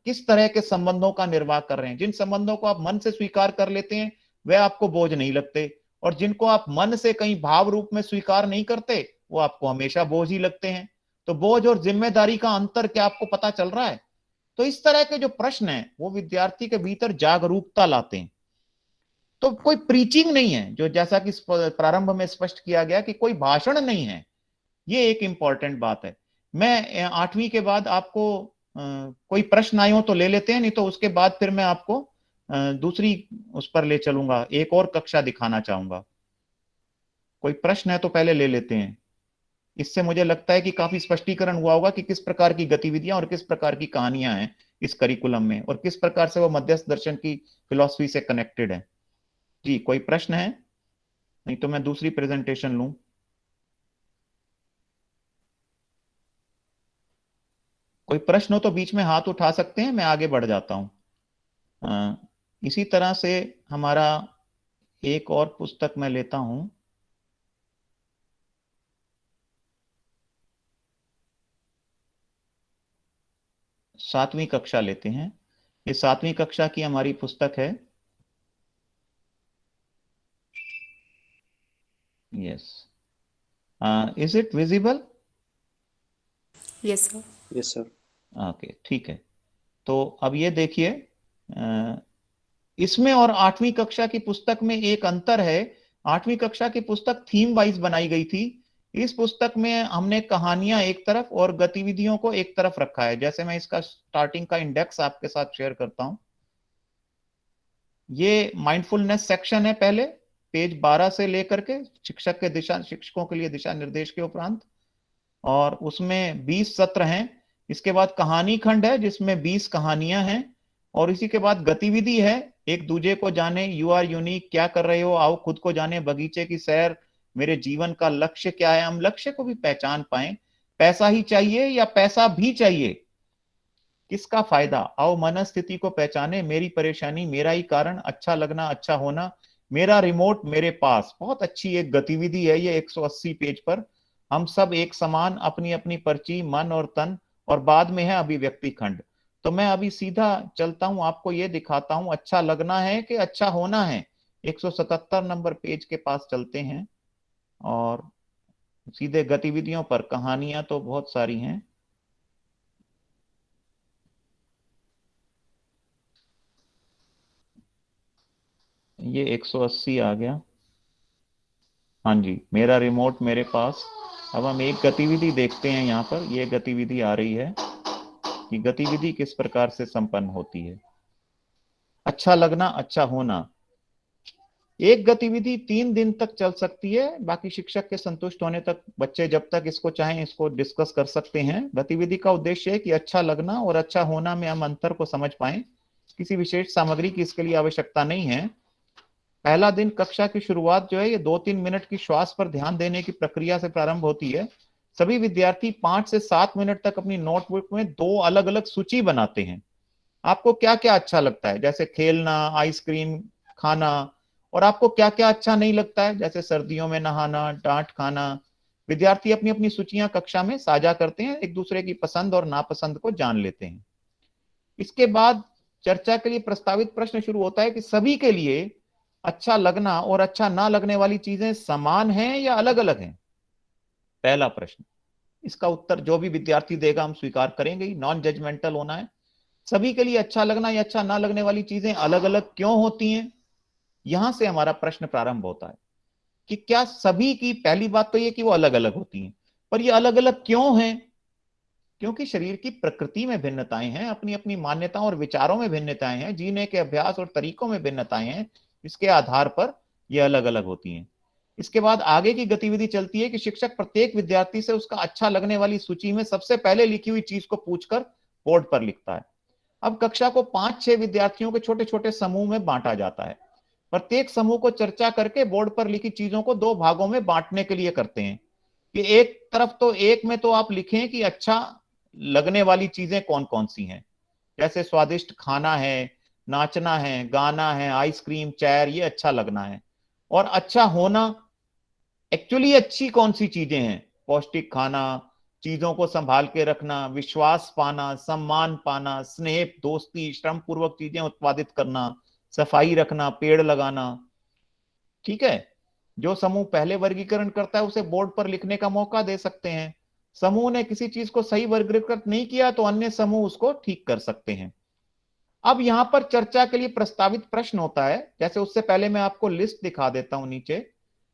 किस तरह के संबंधों का निर्वाह कर रहे हैं। जिन संबंधों को आप मन से स्वीकार कर लेते हैं वे आपको बोझ नहीं लगते, और जिनको आप मन से कहीं भाव रूप में स्वीकार नहीं करते वो आपको हमेशा बोझ ही लगते हैं। तो बोझ और जिम्मेदारी का अंतर क्या आपको पता चल रहा है? तो इस तरह के जो प्रश्न हैं वो विद्यार्थी के भीतर जागरूकता लाते हैं। तो कोई प्रीचिंग नहीं है, जो जैसा कि प्रारंभ में स्पष्ट किया गया कि कोई भाषण नहीं है, ये एक इंपॉर्टेंट बात है। मैं 8वीं के बाद आपको कोई प्रश्न आए हो तो ले लेते हैं, नहीं तो उसके बाद फिर मैं आपको दूसरी उस पर ले चलूंगा, एक और कक्षा दिखाना चाहूंगा। कोई प्रश्न है तो पहले ले लेते हैं। इससे मुझे लगता है कि काफी स्पष्टीकरण हुआ होगा कि किस प्रकार की गतिविधियां और किस प्रकार की कहानियां हैं इस करिकुलम में, और किस प्रकार से वो मध्यस्थ दर्शन की फिलॉसफी से कनेक्टेड है। जी, कोई प्रश्न है? नहीं तो मैं दूसरी प्रेजेंटेशन लूं। कोई प्रश्न हो तो बीच में हाथ उठा सकते हैं, मैं आगे बढ़ जाता हूं। इसी तरह से हमारा एक और पुस्तक मैं लेता हूं, सातवीं कक्षा लेते हैं। ये 7वीं कक्षा की हमारी पुस्तक है। Yes, is it visible? Yes sir. Yes sir. Okay, ठीक है। तो अब ये देखिए, इसमें और 8वीं कक्षा की पुस्तक में एक अंतर है। 8वीं कक्षा की पुस्तक थीम वाइज बनाई गई थी। इस पुस्तक में हमने कहानियां एक तरफ और गतिविधियों को एक तरफ रखा है। जैसे मैं इसका स्टार्टिंग का इंडेक्स आपके साथ शेयर करता हूं। ये माइंडफुलनेस सेक्शन है, पहले पेज 12 से लेकर के शिक्षकों के लिए दिशा निर्देश के उपरांत, और उसमें 20 सत्र हैं। इसके बाद कहानी खंड है जिसमें 20 कहानियां हैं, और इसी के बाद गतिविधि है, एक दूजे को जाने, यू आर यूनिक, क्या कर रहे हो, आओ खुद को जाने, बगीचे की सैर, मेरे जीवन का लक्ष्य क्या है, हम लक्ष्य को भी पहचान पाए, पैसा ही चाहिए या पैसा भी चाहिए, किसका फायदा, आओ मनस्थिति को पहचाने, मेरी परेशानी, मेरा ही कारण, अच्छा लगना, अच्छा होना, मेरा रिमोट मेरे पास। बहुत अच्छी एक गतिविधि है ये, 180 पेज पर। हम सब एक समान, अपनी अपनी पर्ची, मन और तन, और बाद में है अभिव्यक्ति खंड। तो मैं अभी सीधा चलता हूं, आपको ये दिखाता हूं अच्छा लगना है कि अच्छा होना है। 177 नंबर पेज के पास चलते हैं और सीधे गतिविधियों पर। कहानियां तो बहुत सारी हैं। ये 180 आ गया। हाँ जी, मेरा रिमोट मेरे पास। अब हम एक गतिविधि देखते हैं। यहाँ पर ये गतिविधि आ रही है कि गतिविधि किस प्रकार से संपन्न होती है। अच्छा लगना, अच्छा होना। एक गतिविधि 3 दिन तक चल सकती है, बाकी शिक्षक के संतुष्ट होने तक बच्चे जब तक इसको चाहें इसको डिस्कस कर सकते हैं। गतिविधि का उद्देश्य है कि अच्छा लगना और अच्छा होना में हम अंतर को समझ पाएं। किसी विशेष सामग्री की इसके लिए आवश्यकता नहीं है। पहला दिन कक्षा की शुरुआत जो है ये 2-3 मिनट की श्वास पर ध्यान देने की प्रक्रिया से प्रारंभ होती है। सभी विद्यार्थी 5 से 7 मिनट तक अपनी नोटबुक में 2 अलग अलग सूची बनाते हैं। आपको क्या क्या अच्छा लगता है, जैसे खेलना, आइसक्रीम खाना, और आपको क्या क्या अच्छा नहीं लगता है, जैसे सर्दियों में नहाना, डांट खाना। विद्यार्थी अपनी अपनी सूचियां कक्षा में साझा करते हैं, एक दूसरे की पसंद और नापसंद को जान लेते हैं। इसके बाद चर्चा के लिए प्रस्तावित प्रश्न शुरू होता है कि सभी के लिए अच्छा लगना और अच्छा ना लगने वाली चीजें समान हैं या अलग अलग हैं। पहला प्रश्न, इसका उत्तर जो भी विद्यार्थी देगा हम स्वीकार करेंगे ही, नॉन जजमेंटल होना है। सभी के लिए अच्छा लगना या अच्छा ना लगने वाली चीजें अलग अलग क्यों होती हैं? यहां से हमारा प्रश्न प्रारंभ होता है कि क्या सभी की, पहली बात तो ये कि वो अलग अलग होती हैं, पर ये अलग अलग क्यों हैं? क्योंकि शरीर की प्रकृति में भिन्नताएं हैं, अपनी अपनी मान्यताओं और विचारों में भिन्नताएं हैं, जीने के अभ्यास और तरीकों में भिन्नताएं हैं, इसके आधार पर ये अलग अलग होती हैं। इसके बाद आगे की गतिविधि चलती है कि शिक्षक प्रत्येक विद्यार्थी से उसका अच्छा लगने वाली सूची में सबसे पहले लिखी हुई चीज को पूछकर बोर्ड पर लिखता है। अब कक्षा को 5-6 विद्यार्थियों के छोटे छोटे समूह में बांटा जाता है। प्रत्येक समूह को चर्चा करके बोर्ड पर लिखी चीजों को 2 भागों में बांटने के लिए करते हैं कि एक तरफ तो एक में तो आप लिखें कि अच्छा लगने वाली चीजें कौन कौन सी हैं, जैसे स्वादिष्ट खाना है, नाचना है, गाना है, आइसक्रीम, चेयर, ये अच्छा लगना है। और अच्छा होना, एक्चुअली अच्छी कौन सी चीजें हैं, पौष्टिक खाना, चीजों को संभाल के रखना, विश्वास पाना, सम्मान पाना, स्नेह, दोस्ती, श्रम पूर्वक चीजें उत्पादित करना, सफाई रखना, पेड़ लगाना। ठीक है, जो समूह पहले वर्गीकरण करता है उसे बोर्ड पर लिखने का मौका दे सकते हैं। समूह ने किसी चीज को सही वर्गीकृत नहीं किया तो अन्य समूह उसको ठीक कर सकते हैं। अब यहां पर चर्चा के लिए प्रस्तावित प्रश्न होता है, जैसे उससे पहले मैं आपको लिस्ट दिखा देता हूं। नीचे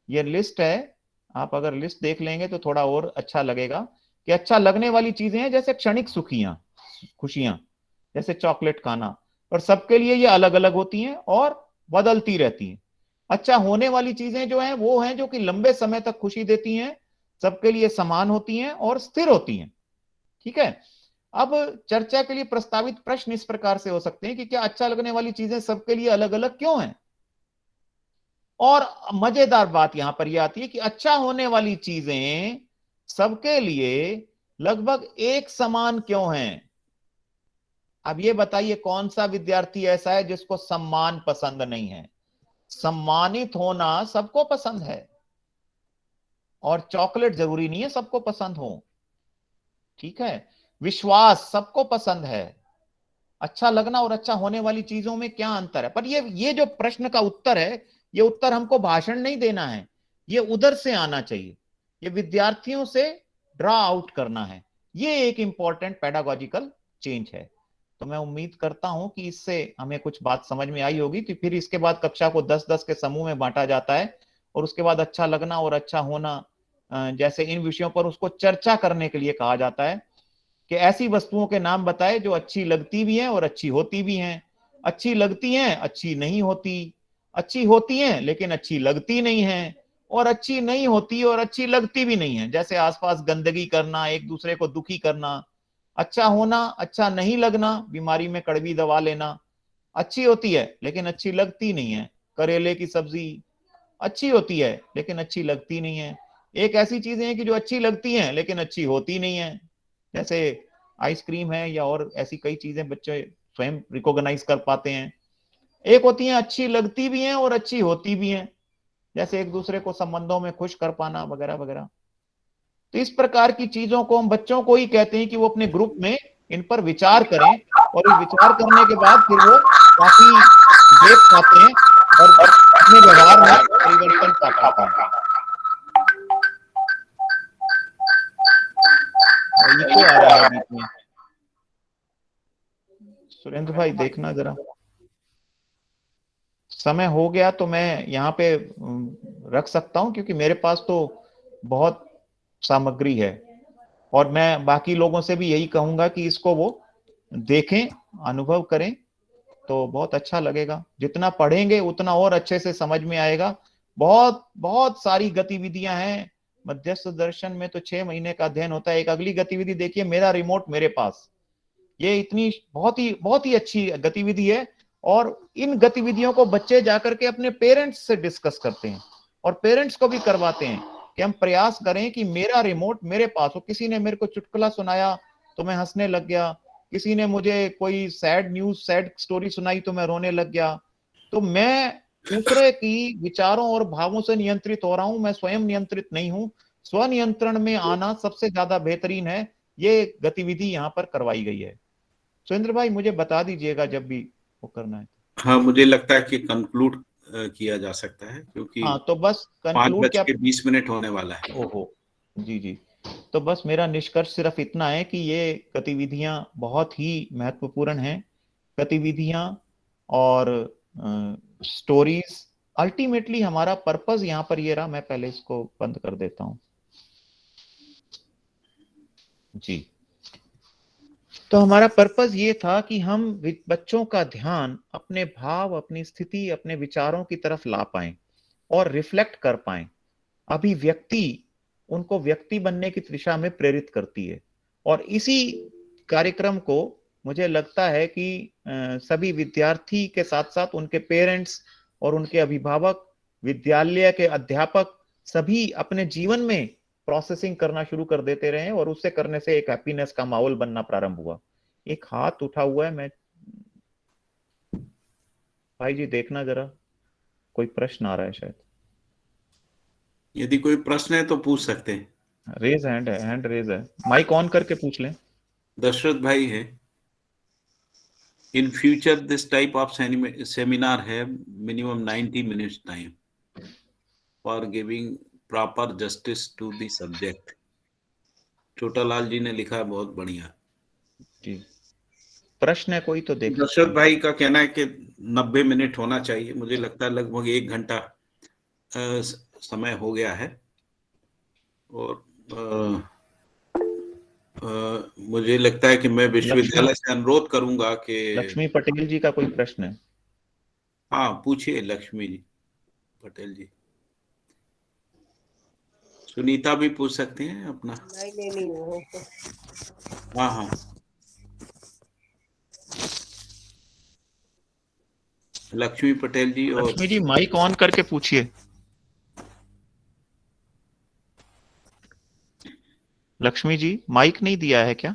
ये लिस्ट है, आप अगर लिस्ट देख लेंगे तो थोड़ा और अच्छा लगेगा कि अच्छा लगने वाली चीजें हैं जैसे क्षणिक खुशियां, जैसे चॉकलेट खाना, और सबके लिए ये अलग अलग होती हैं और बदलती रहती हैं। अच्छा होने वाली चीजें जो हैं वो हैं जो कि लंबे समय तक खुशी देती हैं, सबके लिए समान होती हैं और स्थिर होती हैं। ठीक है, अब चर्चा के लिए प्रस्तावित प्रश्न इस प्रकार से हो सकते हैं कि क्या अच्छा लगने वाली चीजें सबके लिए अलग अलग क्यों हैं। और मजेदार बात यहां पर यह आती है कि अच्छा होने वाली चीजें सबके लिए लगभग एक समान क्यों हैं। अब ये बताइए कौन सा विद्यार्थी ऐसा है जिसको सम्मान पसंद नहीं है। सम्मानित होना सबको पसंद है और चॉकलेट जरूरी नहीं है सबको पसंद हो। ठीक है, विश्वास सबको पसंद है। अच्छा लगना और अच्छा होने वाली चीजों में क्या अंतर है। पर ये जो प्रश्न का उत्तर है, ये उत्तर हमको भाषण नहीं देना है, ये उधर से आना चाहिए, ये विद्यार्थियों से ड्रा आउट करना है। ये एक इंपॉर्टेंट पेडागोजिकल चेंज है। तो मैं उम्मीद करता हूं कि इससे हमें कुछ बात समझ में आई होगी। तो फिर इसके बाद कक्षा को 10-10 के समूह में बांटा जाता है और उसके बाद अच्छा लगना और अच्छा होना जैसे इन विषयों पर उसको चर्चा करने के लिए कहा जाता है कि ऐसी वस्तुओं के नाम बताए जो अच्छी लगती भी हैं और अच्छी होती भी हैं, अच्छी लगती हैं, अच्छी नहीं होती, अच्छी होती हैं लेकिन अच्छी लगती नहीं है, और अच्छी नहीं होती और अच्छी लगती भी नहीं है, जैसे आसपास गंदगी करना, एक दूसरे को दुखी करना। अच्छा होना, अच्छा नहीं लगना, बीमारी में कड़वी दवा लेना। अच्छी होती है लेकिन अच्छी लगती नहीं है, करेले की सब्जी अच्छी होती है लेकिन अच्छी लगती नहीं है। एक ऐसी चीजें हैं कि जो अच्छी लगती हैं लेकिन अच्छी होती नहीं है, जैसे आइसक्रीम है या और ऐसी कई चीजें बच्चे स्वयं रिकॉग्नाइज कर पाते हैं। एक होती हैं अच्छी लगती भी हैं और अच्छी होती भी हैं, जैसे एक दूसरे को संबंधों में खुश कर पाना वगैरह वगैरह। तो इस प्रकार की चीजों को हम बच्चों को ही कहते हैं कि वो अपने ग्रुप में इन पर विचार करें, और इस विचार करने के बाद फिर वो काफी देख पाते हैं और अपने व्यवहार में परिवर्तन पा पाते हैं। इको आ रहा है बीच में, सुरेंद्र भाई देखना जरा। समय हो गया तो मैं यहाँ पे रख सकता हूँ क्योंकि मेरे पास तो बहुत सामग्री है, और मैं बाकी लोगों से भी यही कहूंगा कि इसको वो देखें, अनुभव करें तो बहुत अच्छा लगेगा। जितना पढ़ेंगे उतना और अच्छे से समझ में आएगा। बहुत बहुत सारी गतिविधियां हैं। मध्यस्थ दर्शन में तो 6 महीने का अध्ययन होता है। एक अगली गतिविधि देखिए, मेरा रिमोट मेरे पास, ये इतनी बहुत ही अच्छी गतिविधि है। और इन गतिविधियों को बच्चे जाकर के अपने पेरेंट्स से डिस्कस करते हैं और पेरेंट्स को भी करवाते हैं कि हम प्रयास करें कि मेरा रिमोट मेरे पास हो। किसी ने मेरे को चुटकुला सुनाया तो मैं हंसने लग गया, किसी ने मुझे कोई सैड न्यूज, सैड स्टोरी सुनाई तो मैं रोने लग गया। तो मैं दूसरे की विचारों और भावों से नियंत्रित हो रहा हूं, मैं स्वयं नियंत्रित नहीं हूं। स्वनियंत्रण में आना सबसे ज्यादा बेहतरीन है। ये गतिविधि यहाँ पर करवाई गई है। सुरेंद्र भाई मुझे बता दीजिएगा जब भी वो करना है। हाँ, मुझे लगता है कि कंक्लूड किया जा सकता है क्योंकि हाँ तो बस कंक्लूड क्या, 5:20 होने वाला है। ओहो जी जी, तो बस मेरा निष्कर्ष सिर्फ इतना है कि ये गतिविधियां बहुत ही महत्वपूर्ण हैं। गतिविधियां और स्टोरीज, अल्टीमेटली हमारा पर्पस यहाँ पर ये रहा। मैं पहले इसको बंद कर देता हूँ जी। तो हमारा पर्पस ये था कि हम बच्चों का ध्यान अपने भाव, अपनी स्थिति, अपने विचारों की तरफ ला पाएं और रिफ्लेक्ट कर पाएं। अभिव्यक्ति उनको व्यक्ति बनने की दिशा में प्रेरित करती है। और इसी कार्यक्रम को मुझे लगता है कि सभी विद्यार्थी के साथ साथ उनके पेरेंट्स और उनके अभिभावक, विद्यालय के अध्यापक सभी अपने जीवन में प्रोसेसिंग करना शुरू कर देते रहे और उससे करने से एक हैप्पीनेस का माहौल बनना प्रारंभ हुआ। एक हाथ उठा हुआ है, मैं भाई जी देखना जरा, कोई प्रश्न आ रहा है शायद। यदि कोई प्रश्न है तो पूछ सकते हैं। रेज हैंड है, हैंड रेज है, माइक ऑन करके पूछ लें। दशरथ भाई है। In future, this type of seminar have minimum 90 minutes time for giving proper justice to the subject. Chhotelal जी ने लिखा है, बहुत बढ़िया जी। प्रश्न है कोई तो देख। दशरथ भाई का कहना है कि 90 मिनट होना चाहिए। मुझे लगता है लगभग 1 घंटा समय हो गया है। और मुझे लगता है कि मैं विश्वविद्यालय से अनुरोध करूंगा कि लक्ष्मी पटेल जी का कोई प्रश्न है? हाँ पूछिए लक्ष्मी जी पटेल जी। सुनीता भी पूछ सकते हैं अपना। नहीं वो हाँ हाँ लक्ष्मी पटेल जी। और लक्ष्मी जी माइक ऑन करके पूछिए। लक्ष्मी जी माइक नहीं दिया है क्या?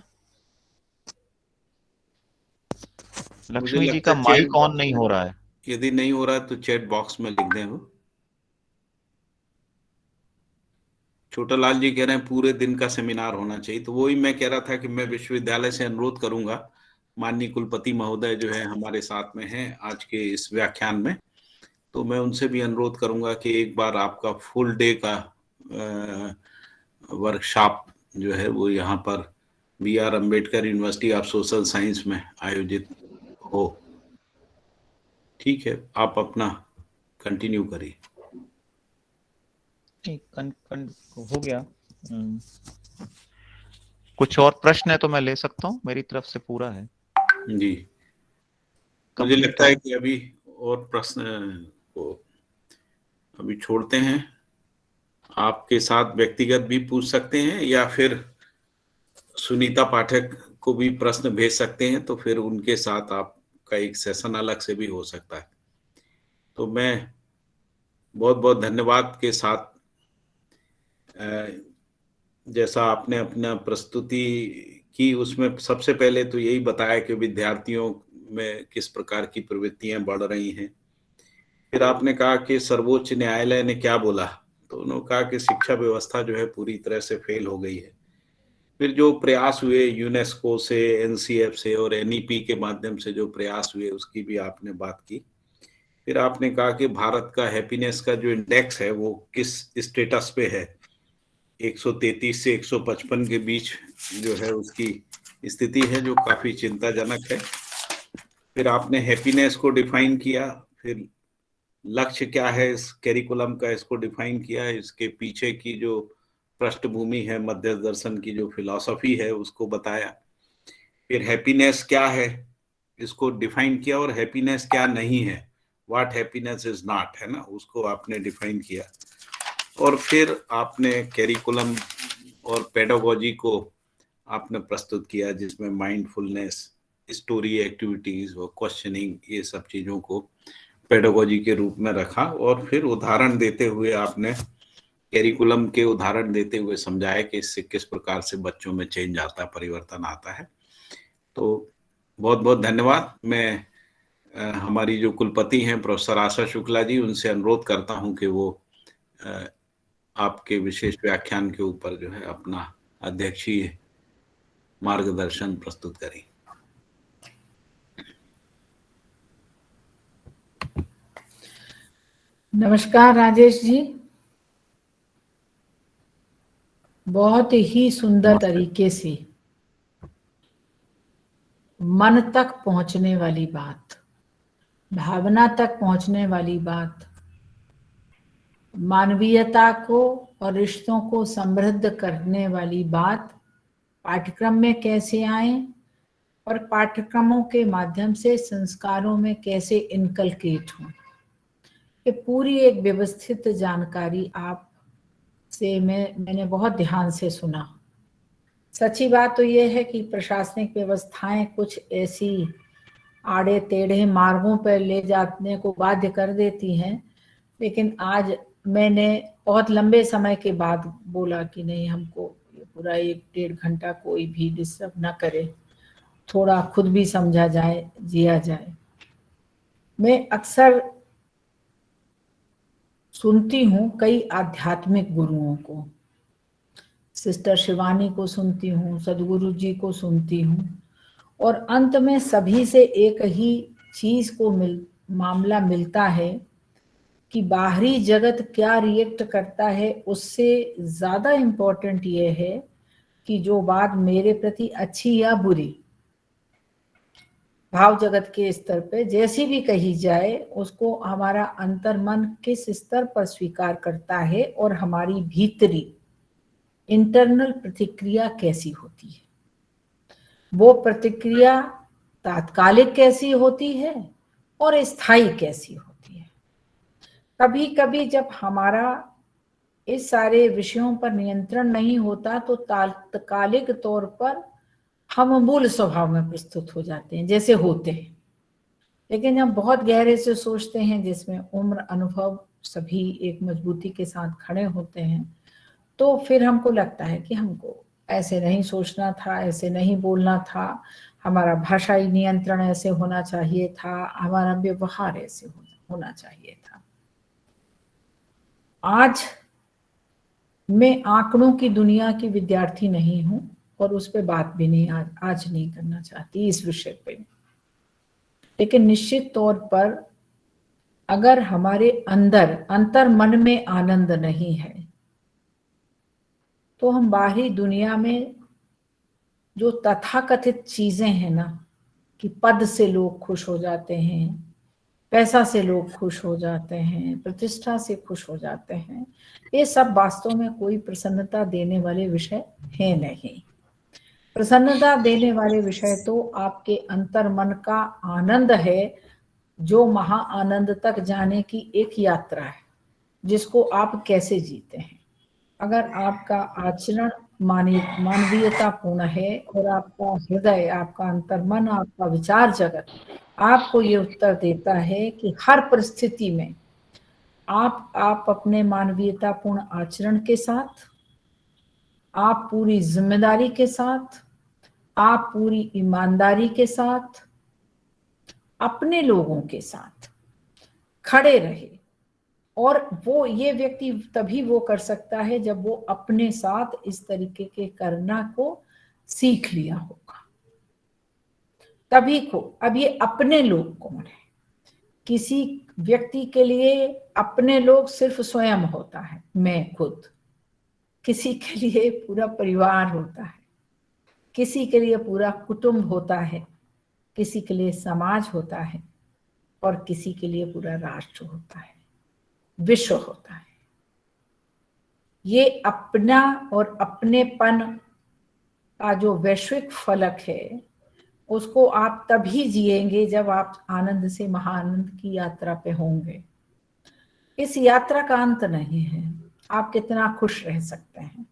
लक्ष्मी जी का माइक ऑन नहीं हो रहा है। यदि नहीं हो रहा है तो चैट बॉक्स में लिख दें। वो छोटालाल जी कह रहे हैं पूरे दिन का सेमिनार होना चाहिए। तो वही मैं कह रहा था कि मैं विश्वविद्यालय से अनुरोध करूंगा, माननीय कुलपति महोदय जो है हमारे साथ में हैं आज के इस व्याख्यान में, तो मैं उनसे भी अनुरोध करूंगा कि एक बार आपका फुल डे का वर्कशॉप जो है वो यहाँ पर BR Ambedkar university of social science में आयोजित हो। ठीक है, आप अपना कंटिन्यू करिए। हो गया। कुछ और प्रश्न है तो मैं ले सकता हूँ, मेरी तरफ से पूरा है जी। मुझे लगता है कि अभी और प्रश्न को अभी छोड़ते हैं। आपके साथ व्यक्तिगत भी पूछ सकते हैं या फिर सुनीता पाठक को भी प्रश्न भेज सकते हैं, तो फिर उनके साथ आपका एक सेशन अलग से भी हो सकता है। तो मैं बहुत बहुत धन्यवाद के साथ, जैसा आपने अपना प्रस्तुति की उसमें सबसे पहले तो यही बताया कि विद्यार्थियों में किस प्रकार की प्रवृत्तियां बढ़ रही हैं। फिर आपने कहा कि सर्वोच्च न्यायालय ने क्या बोला, तो उन्होंने कहा कि शिक्षा व्यवस्था जो है पूरी तरह से फेल हो गई है। फिर जो प्रयास हुए यूनेस्को से, NCF से और NEP के माध्यम से जो प्रयास हुए उसकी भी आपने बात की। फिर आपने कहा कि भारत का हैप्पीनेस का जो इंडेक्स है वो किस स्टेटस पे है, 133 से 155 के बीच जो है उसकी स्थिति है, जो काफी चिंताजनक है। फिर आपने हैप्पीनेस को डिफाइन किया, फिर लक्ष्य क्या है इस कैरिकुलम का, इसको डिफाइन किया, इसके पीछे की जो पृष्ठभूमि है, मध्य दर्शन की जो फिलॉसफी है उसको बताया। फिर हैप्पीनेस क्या है इसको डिफाइन किया, और हैप्पीनेस क्या नहीं है, व्हाट हैप्पीनेस इज नॉट, है ना, उसको आपने डिफाइन किया। और फिर आपने कैरिकुलम और पेडागोजी को आपने प्रस्तुत किया, जिसमें माइंडफुलनेस, स्टोरी एक्टिविटीज और क्वेश्चनिंग, ये सब चीजों को पेडागोजी के रूप में रखा। और फिर उदाहरण देते हुए आपने कैरिकुलम के उदाहरण देते हुए समझाया कि इससे किस प्रकार से बच्चों में चेंज आता है, परिवर्तन आता है। तो बहुत बहुत धन्यवाद। मैं हमारी जो कुलपति हैं प्रोफेसर आशा शुक्ला जी, उनसे अनुरोध करता हूं कि वो आपके विशेष व्याख्यान के ऊपर जो है अपना अध्यक्षीय मार्गदर्शन प्रस्तुत करें। नमस्कार राजेश जी, बहुत ही सुंदर तरीके से मन तक पहुंचने वाली बात, भावना तक पहुंचने वाली बात, मानवीयता को और रिश्तों को समृद्ध करने वाली बात पाठ्यक्रम में कैसे आए, और पाठ्यक्रमों के माध्यम से संस्कारों में कैसे इनकलकेट हों, ये पूरी एक व्यवस्थित जानकारी आप से मैंने बहुत ध्यान से सुना। सच्ची बात तो ये है कि प्रशासनिक व्यवस्थाएं कुछ ऐसी आड़े टेढ़े मार्गों पर ले जाने को बाध्य कर देती हैं, लेकिन आज मैंने बहुत लंबे समय के बाद बोला कि नहीं, हमको ये पूरा 1-1.5 घंटा कोई भी डिस्टर्ब ना करे, थोड़ा खुद भी समझा जाए, जिया जाए। मैं अक्सर सुनती हूँ कई आध्यात्मिक गुरुओं को, सिस्टर शिवानी को सुनती हूँ, सदगुरु जी को सुनती हूँ, और अंत में सभी से एक ही चीज को मामला मिलता है कि बाहरी जगत क्या रिएक्ट करता है उससे ज्यादा इम्पोर्टेंट ये है कि जो बात मेरे प्रति अच्छी या बुरी भाव जगत के स्तर पे जैसी भी कही जाए, उसको हमारा अंतर्मन किस स्तर पर स्वीकार करता है और हमारी भीतरी इंटरनल प्रतिक्रिया कैसी होती है। वो प्रतिक्रिया तात्कालिक कैसी होती है और स्थायी कैसी होती है। कभी कभी जब हमारा इस सारे विषयों पर नियंत्रण नहीं होता तो तात्कालिक तौर पर हम मूल स्वभाव में प्रस्तुत हो जाते हैं जैसे होते हैं, लेकिन जब बहुत गहरे से सोचते हैं, जिसमें उम्र अनुभव सभी एक मजबूती के साथ खड़े होते हैं, तो फिर हमको लगता है कि हमको ऐसे नहीं सोचना था, ऐसे नहीं बोलना था, हमारा भाषाई नियंत्रण ऐसे होना चाहिए था, हमारा व्यवहार ऐसे होना चाहिए था। आज मैं आंकड़ों की दुनिया की विद्यार्थी नहीं हूं और उस पर बात भी नहीं आज नहीं करना चाहती इस विषय पे, लेकिन निश्चित तौर पर अगर हमारे अंदर अंतर मन में आनंद नहीं है तो हम बाहरी दुनिया में जो तथाकथित चीजें हैं ना, कि पद से लोग खुश हो जाते हैं, पैसा से लोग खुश हो जाते हैं, प्रतिष्ठा से खुश हो जाते हैं, ये सब वास्तव में कोई प्रसन्नता देने वाले विषय है नहीं। प्रसन्नता देने वाले विषय तो आपके अंतर मन का आनंद है, जो महा आनंद तक जाने की एक यात्रा है, जिसको आप कैसे जीते हैं। अगर आपका आचरण मानवीयता पूर्ण है और आपका हृदय, आपका अंतर्मन, आपका विचार जगत आपको ये उत्तर देता है कि हर परिस्थिति में आप अपने मानवीयता पूर्ण आचरण के साथ, आप पूरी जिम्मेदारी के साथ, आप पूरी ईमानदारी के साथ, अपने लोगों के साथ खड़े रहे, और वो ये व्यक्ति तभी वो कर सकता है जब वो अपने साथ इस तरीके के करना को सीख लिया होगा, तभी को। अब ये अपने लोग कौन है? किसी व्यक्ति के लिए अपने लोग सिर्फ स्वयं होता है, मैं खुद। किसी के लिए पूरा परिवार होता है, किसी के लिए पूरा कुटुंब होता है, किसी के लिए समाज होता है, और किसी के लिए पूरा राष्ट्र होता है, विश्व होता है। ये अपना और अपनेपन का जो वैश्विक फलक है, उसको आप तभी जिएंगे जब आप आनंद से महाआनंद की यात्रा पे होंगे। इस यात्रा का अंत नहीं है, आप कितना खुश रह सकते हैं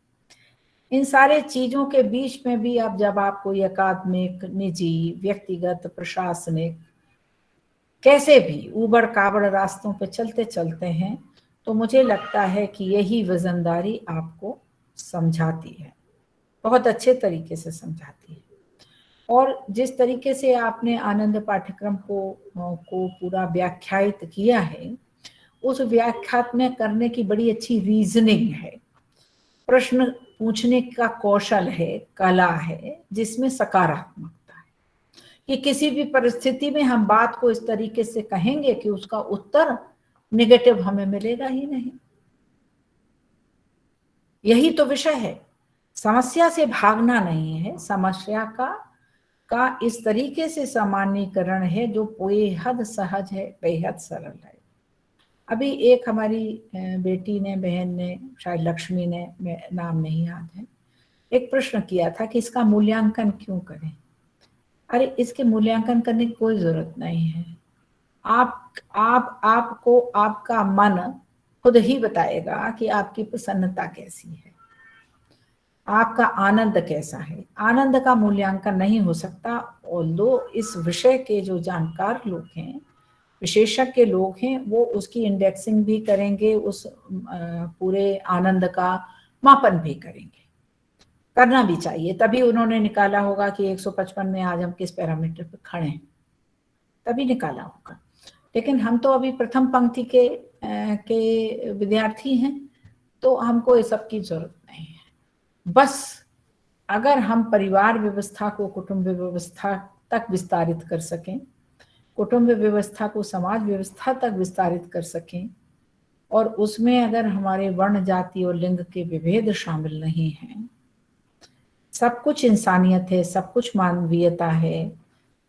इन सारे चीजों के बीच में भी। अब जब आप कोई अकादमिक, निजी, व्यक्तिगत, प्रशासनिक, कैसे भी ऊबड़ खाबड़ रास्तों पे चलते चलते हैं, तो मुझे लगता है कि यही वजनदारी आपको समझाती है, बहुत अच्छे तरीके से समझाती है। और जिस तरीके से आपने आनंद पाठ्यक्रम को पूरा व्याख्यायित किया है, उस व्याख्यात में करने की बड़ी अच्छी रीजनिंग है, प्रश्न पूछने का कौशल है, कला है, जिसमें सकारात्मकता है कि किसी भी परिस्थिति में हम बात को इस तरीके से कहेंगे कि उसका उत्तर नेगेटिव हमें मिलेगा ही नहीं। यही तो विषय है, समस्या से भागना नहीं है, समस्या का इस तरीके से सामान्यीकरण है जो बेहद सहज है, बेहद सरल है। अभी एक हमारी बेटी ने, बहन ने, शायद लक्ष्मी ने, नाम नहीं याद है, एक प्रश्न किया था कि इसका मूल्यांकन क्यों करें। अरे इसके मूल्यांकन करने की कोई जरूरत नहीं है। आपको आपका मन खुद ही बताएगा कि आपकी प्रसन्नता कैसी है, आपका आनंद कैसा है। आनंद का मूल्यांकन नहीं हो सकता। और इस विषय के जो जानकार लोग हैं, विशेषज्ञ लोग हैं, वो उसकी इंडेक्सिंग भी करेंगे, उस पूरे आनंद का मापन भी करेंगे। करना भी चाहिए, तभी उन्होंने निकाला होगा कि 155 में आज हम किस पैरामीटर पर खड़े हैं, तभी निकाला होगा। लेकिन हम तो अभी प्रथम पंक्ति के विद्यार्थी हैं, तो हमको ये सब की जरूरत नहीं है। बस अगर हम परिवार व्यवस्था को कुटुंब व्यवस्था तक विस्तारित कर सकें, कुटुंब व्यवस्था को समाज व्यवस्था तक विस्तारित कर सकें, और उसमें अगर हमारे वर्ण, जाति और लिंग के विभेद शामिल नहीं हैं, सब कुछ इंसानियत है, सब कुछ मानवीयता है,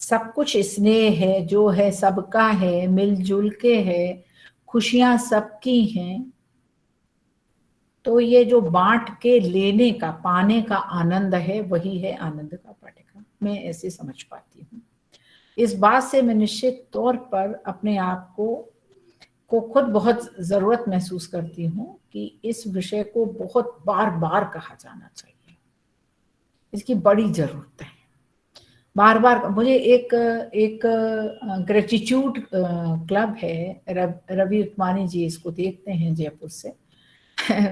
सब कुछ स्नेह है, जो है सबका है, मिलजुल के है, खुशियां सबकी हैं, तो ये जो बांट के लेने का, पाने का आनंद है, वही है आनंद का पाठ्यक्रम। मैं ऐसे समझ पाती हूँ। इस बात से मैं निश्चित तौर पर अपने आप को खुद बहुत जरूरत महसूस करती हूँ कि इस विषय को बहुत बार बार कहा जाना चाहिए। इसकी बड़ी जरूरत है, बार बार। मुझे एक ग्रेटिट्यूड क्लब है, रवि उत्मानी जी इसको देखते हैं जयपुर से।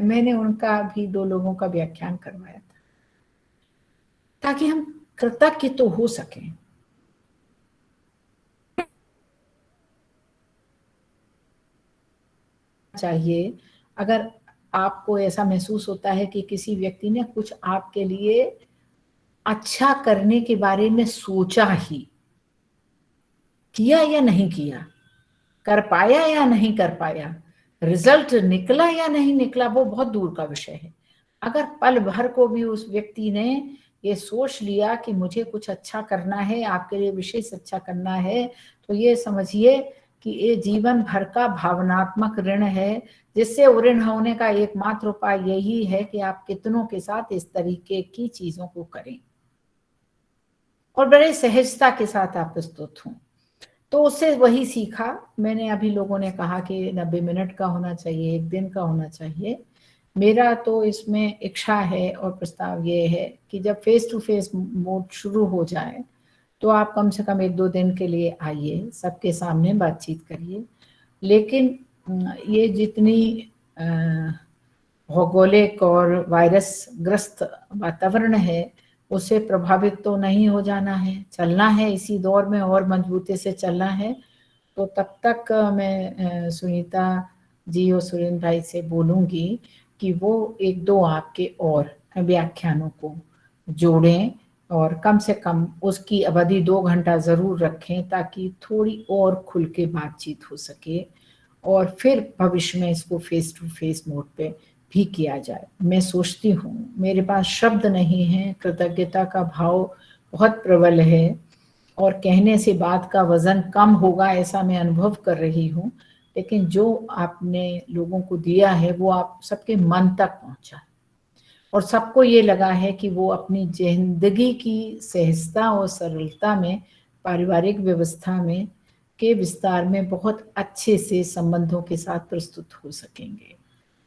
मैंने उनका भी 2 लोगों का व्याख्यान करवाया था, ताकि हम कृतज्ञ तो हो सकें। चाहिए, अगर आपको ऐसा महसूस होता है कि किसी व्यक्ति ने कुछ आपके लिए अच्छा करने के बारे में सोचा ही, किया या नहीं किया, कर पाया या नहीं कर पाया, रिजल्ट निकला या नहीं निकला, वो बहुत दूर का विषय है। अगर पल भर को भी उस व्यक्ति ने ये सोच लिया कि मुझे कुछ अच्छा करना है, आपके लिए विशेष अच्छा करना है, तो ये समझिए कि ये जीवन भर का भावनात्मक ऋण है, जिससे ऋण होने का एकमात्र उपाय यही है कि आप कितनों के साथ इस तरीके की चीजों को करें और बड़े सहजता के साथ आप प्रस्तुत हों। तो उससे वही सीखा मैंने। अभी लोगों ने कहा कि 90 मिनट का होना चाहिए, 1 दिन का होना चाहिए। मेरा तो इसमें इच्छा है और प्रस्ताव ये है कि जब फेस टू फेस मोड शुरू हो जाए, तो आप कम से कम 1-2 दिन के लिए आइए, सबके सामने बातचीत करिए। लेकिन ये जितनी भौगोलिक और वायरस ग्रस्त वातावरण है, उससे प्रभावित तो नहीं हो जाना है, चलना है इसी दौर में और मजबूती से चलना है। तो तब तक मैं सुनीता जी और सुरेंद्र भाई से बोलूँगी कि वो 1-2 आपके और व्याख्यानों को जोड़ें, और कम से कम उसकी अवधि 2 घंटा ज़रूर रखें, ताकि थोड़ी और खुल के बातचीत हो सके, और फिर भविष्य में इसको फेस टू फेस मोड पे भी किया जाए। मैं सोचती हूँ, मेरे पास शब्द नहीं है, कृतज्ञता का भाव बहुत प्रबल है, और कहने से बात का वजन कम होगा ऐसा मैं अनुभव कर रही हूँ। लेकिन जो आपने लोगों को दिया है वो आप सबके मन तक पहुंचा, और सबको ये लगा है कि वो अपनी जिंदगी की सहजता और सरलता में, पारिवारिक व्यवस्था में के विस्तार में बहुत अच्छे से संबंधों के साथ प्रस्तुत हो सकेंगे।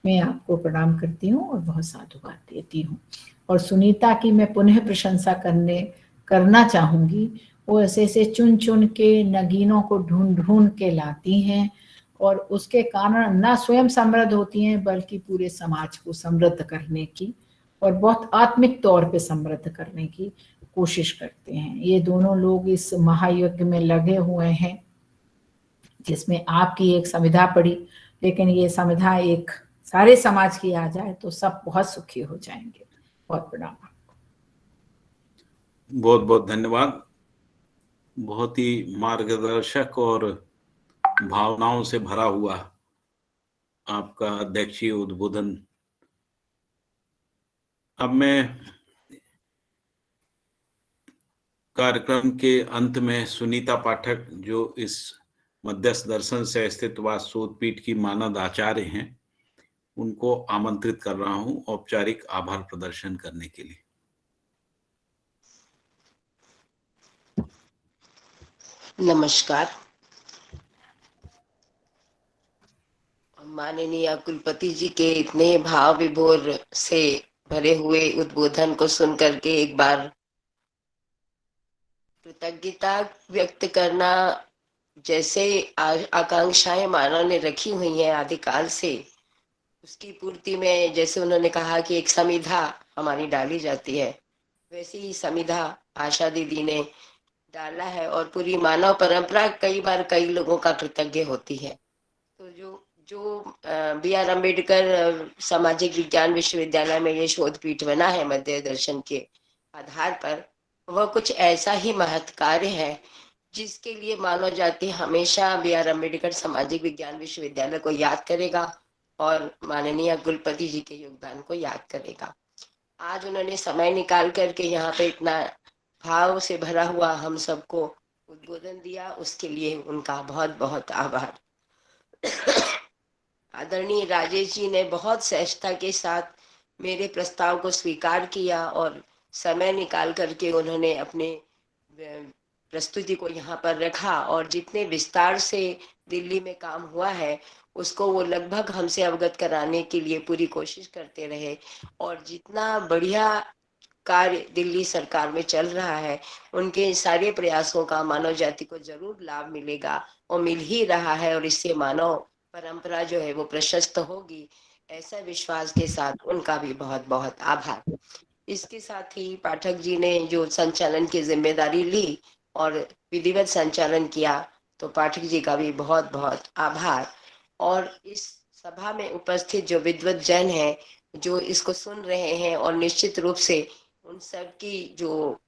मैं आपको प्रणाम करती हूँ और बहुत साधुवाद देती हूँ। और सुनीता की मैं पुनः प्रशंसा करना चाहूँगी। वो ऐसे ऐसे चुन चुन के नगीनों को ढूंढ ढूंढ के लाती हैं, और उसके कारण न स्वयं समृद्ध होती हैं, बल्कि पूरे समाज को समृद्ध करने की और बहुत आत्मिक तौर पे समृद्ध करने की कोशिश करते हैं। ये दोनों लोग इस महायज्ञ में लगे हुए हैं, जिसमें आपकी एक संविधा पड़ी, लेकिन ये संविधा एक सारे समाज की आ जाए तो सब बहुत सुखी हो जाएंगे। बहुत प्रणाम। बहुत बहुत धन्यवाद। बहुत ही मार्गदर्शक और भावनाओं से भरा हुआ आपका अध्यक्षीय उद्बोधन। अब मैं कार्यक्रम के अंत में सुनीता पाठक, जो इस मध्यस्थ दर्शन से अस्तित्ववाद शोध पीठ की मानद आचार्य हैं, उनको आमंत्रित कर रहा हूं औपचारिक आभार प्रदर्शन करने के लिए। नमस्कार। माननीय कुलपति जी के इतने भाव विभोर से भरे हुए उद्बोधन को सुन करके एक बार कृतज्ञता व्यक्त करना, जैसे आकांक्षाएं मानव ने रखी हुई हैं आदिकाल से, उसकी पूर्ति में जैसे उन्होंने कहा कि एक समिधा हमारी डाली जाती है, वैसे ही समिधा आशा दीदी ने डाला है और पूरी मानव परंपरा कई बार कई लोगों का कृतज्ञ होती है। तो जो जो बी आर अम्बेडकर सामाजिक विज्ञान विश्वविद्यालय में ये शोध पीठ बना है मध्य दर्शन के आधार पर, वह कुछ ऐसा ही महत् कार्य है जिसके लिए मानव जाति हमेशा बी आर अम्बेडकर सामाजिक विज्ञान विश्वविद्यालय को याद करेगा और माननीय कुलपति जी के योगदान को याद करेगा। आज उन्होंने समय निकाल करके यहाँ पे इतना भाव से भरा हुआ हम सबको उद्बोधन दिया, उसके लिए उनका बहुत बहुत आभार। आदरणीय राजेश जी ने बहुत सहजता के साथ मेरे प्रस्ताव को स्वीकार किया और समय निकाल करके उन्होंने अपने प्रस्तुति को यहाँ पर रखा और जितने विस्तार से दिल्ली में काम हुआ है उसको वो लगभग हमसे अवगत कराने के लिए पूरी कोशिश करते रहे और जितना बढ़िया कार्य दिल्ली सरकार में चल रहा है उनके सारे प्रयासों का मानव जाति को जरूर लाभ मिलेगा और मिल ही रहा है और इससे मानव परंपरा जो है वो प्रशस्त होगी, ऐसा विश्वास के साथ उनका भी बहुत बहुत आभार। इसके साथ ही पाठक जी ने जो संचालन की जिम्मेदारी ली और विधिवत संचालन किया, तो पाठक जी का भी बहुत बहुत आभार। और इस सभा में उपस्थित जो विद्वत जन हैं जो इसको सुन रहे हैं और निश्चित रूप से उन सब की जो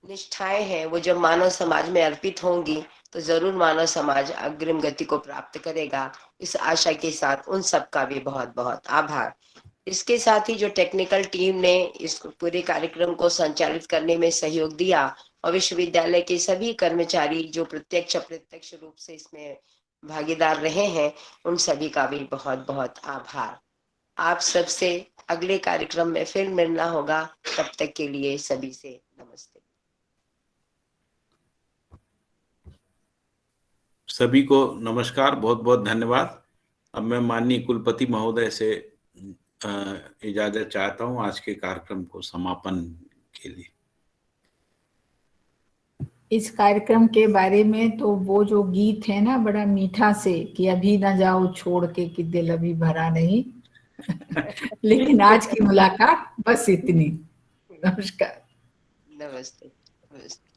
निष्ठाएं हैं वो जब मानव समाज में अर्पित होंगी तो जरूर मानव समाज अग्रिम गति को प्राप्त करेगा। इस आशा के साथ उन सब का भी बहुत बहुत आभार। इसके साथ ही जो टेक्निकल टीम ने इस पूरे कार्यक्रम को संचालित करने में सहयोग दिया और विश्वविद्यालय के सभी कर्मचारी जो प्रत्यक्ष अप्रत्यक्ष रूप से इसमें भागीदार रहे हैं, उन सभी का भी बहुत बहुत आभार। आप सबसे अगले कार्यक्रम में फिर मिलना होगा, तब तक के लिए सभी से नमस्ते। सभी को नमस्कार, बहुत बहुत धन्यवाद। अब मैं माननीय कुलपति महोदय से इजाजत चाहता हूं आज के कार्यक्रम को समापन के लिए। इस कार्यक्रम के बारे में तो वो जो गीत है ना बड़ा मीठा से कि अभी न जाओ छोड़ के कि दिल अभी भरा नहीं लेकिन आज की मुलाकात बस इतनी। नमस्कार। नमस्ते। नमस्ते।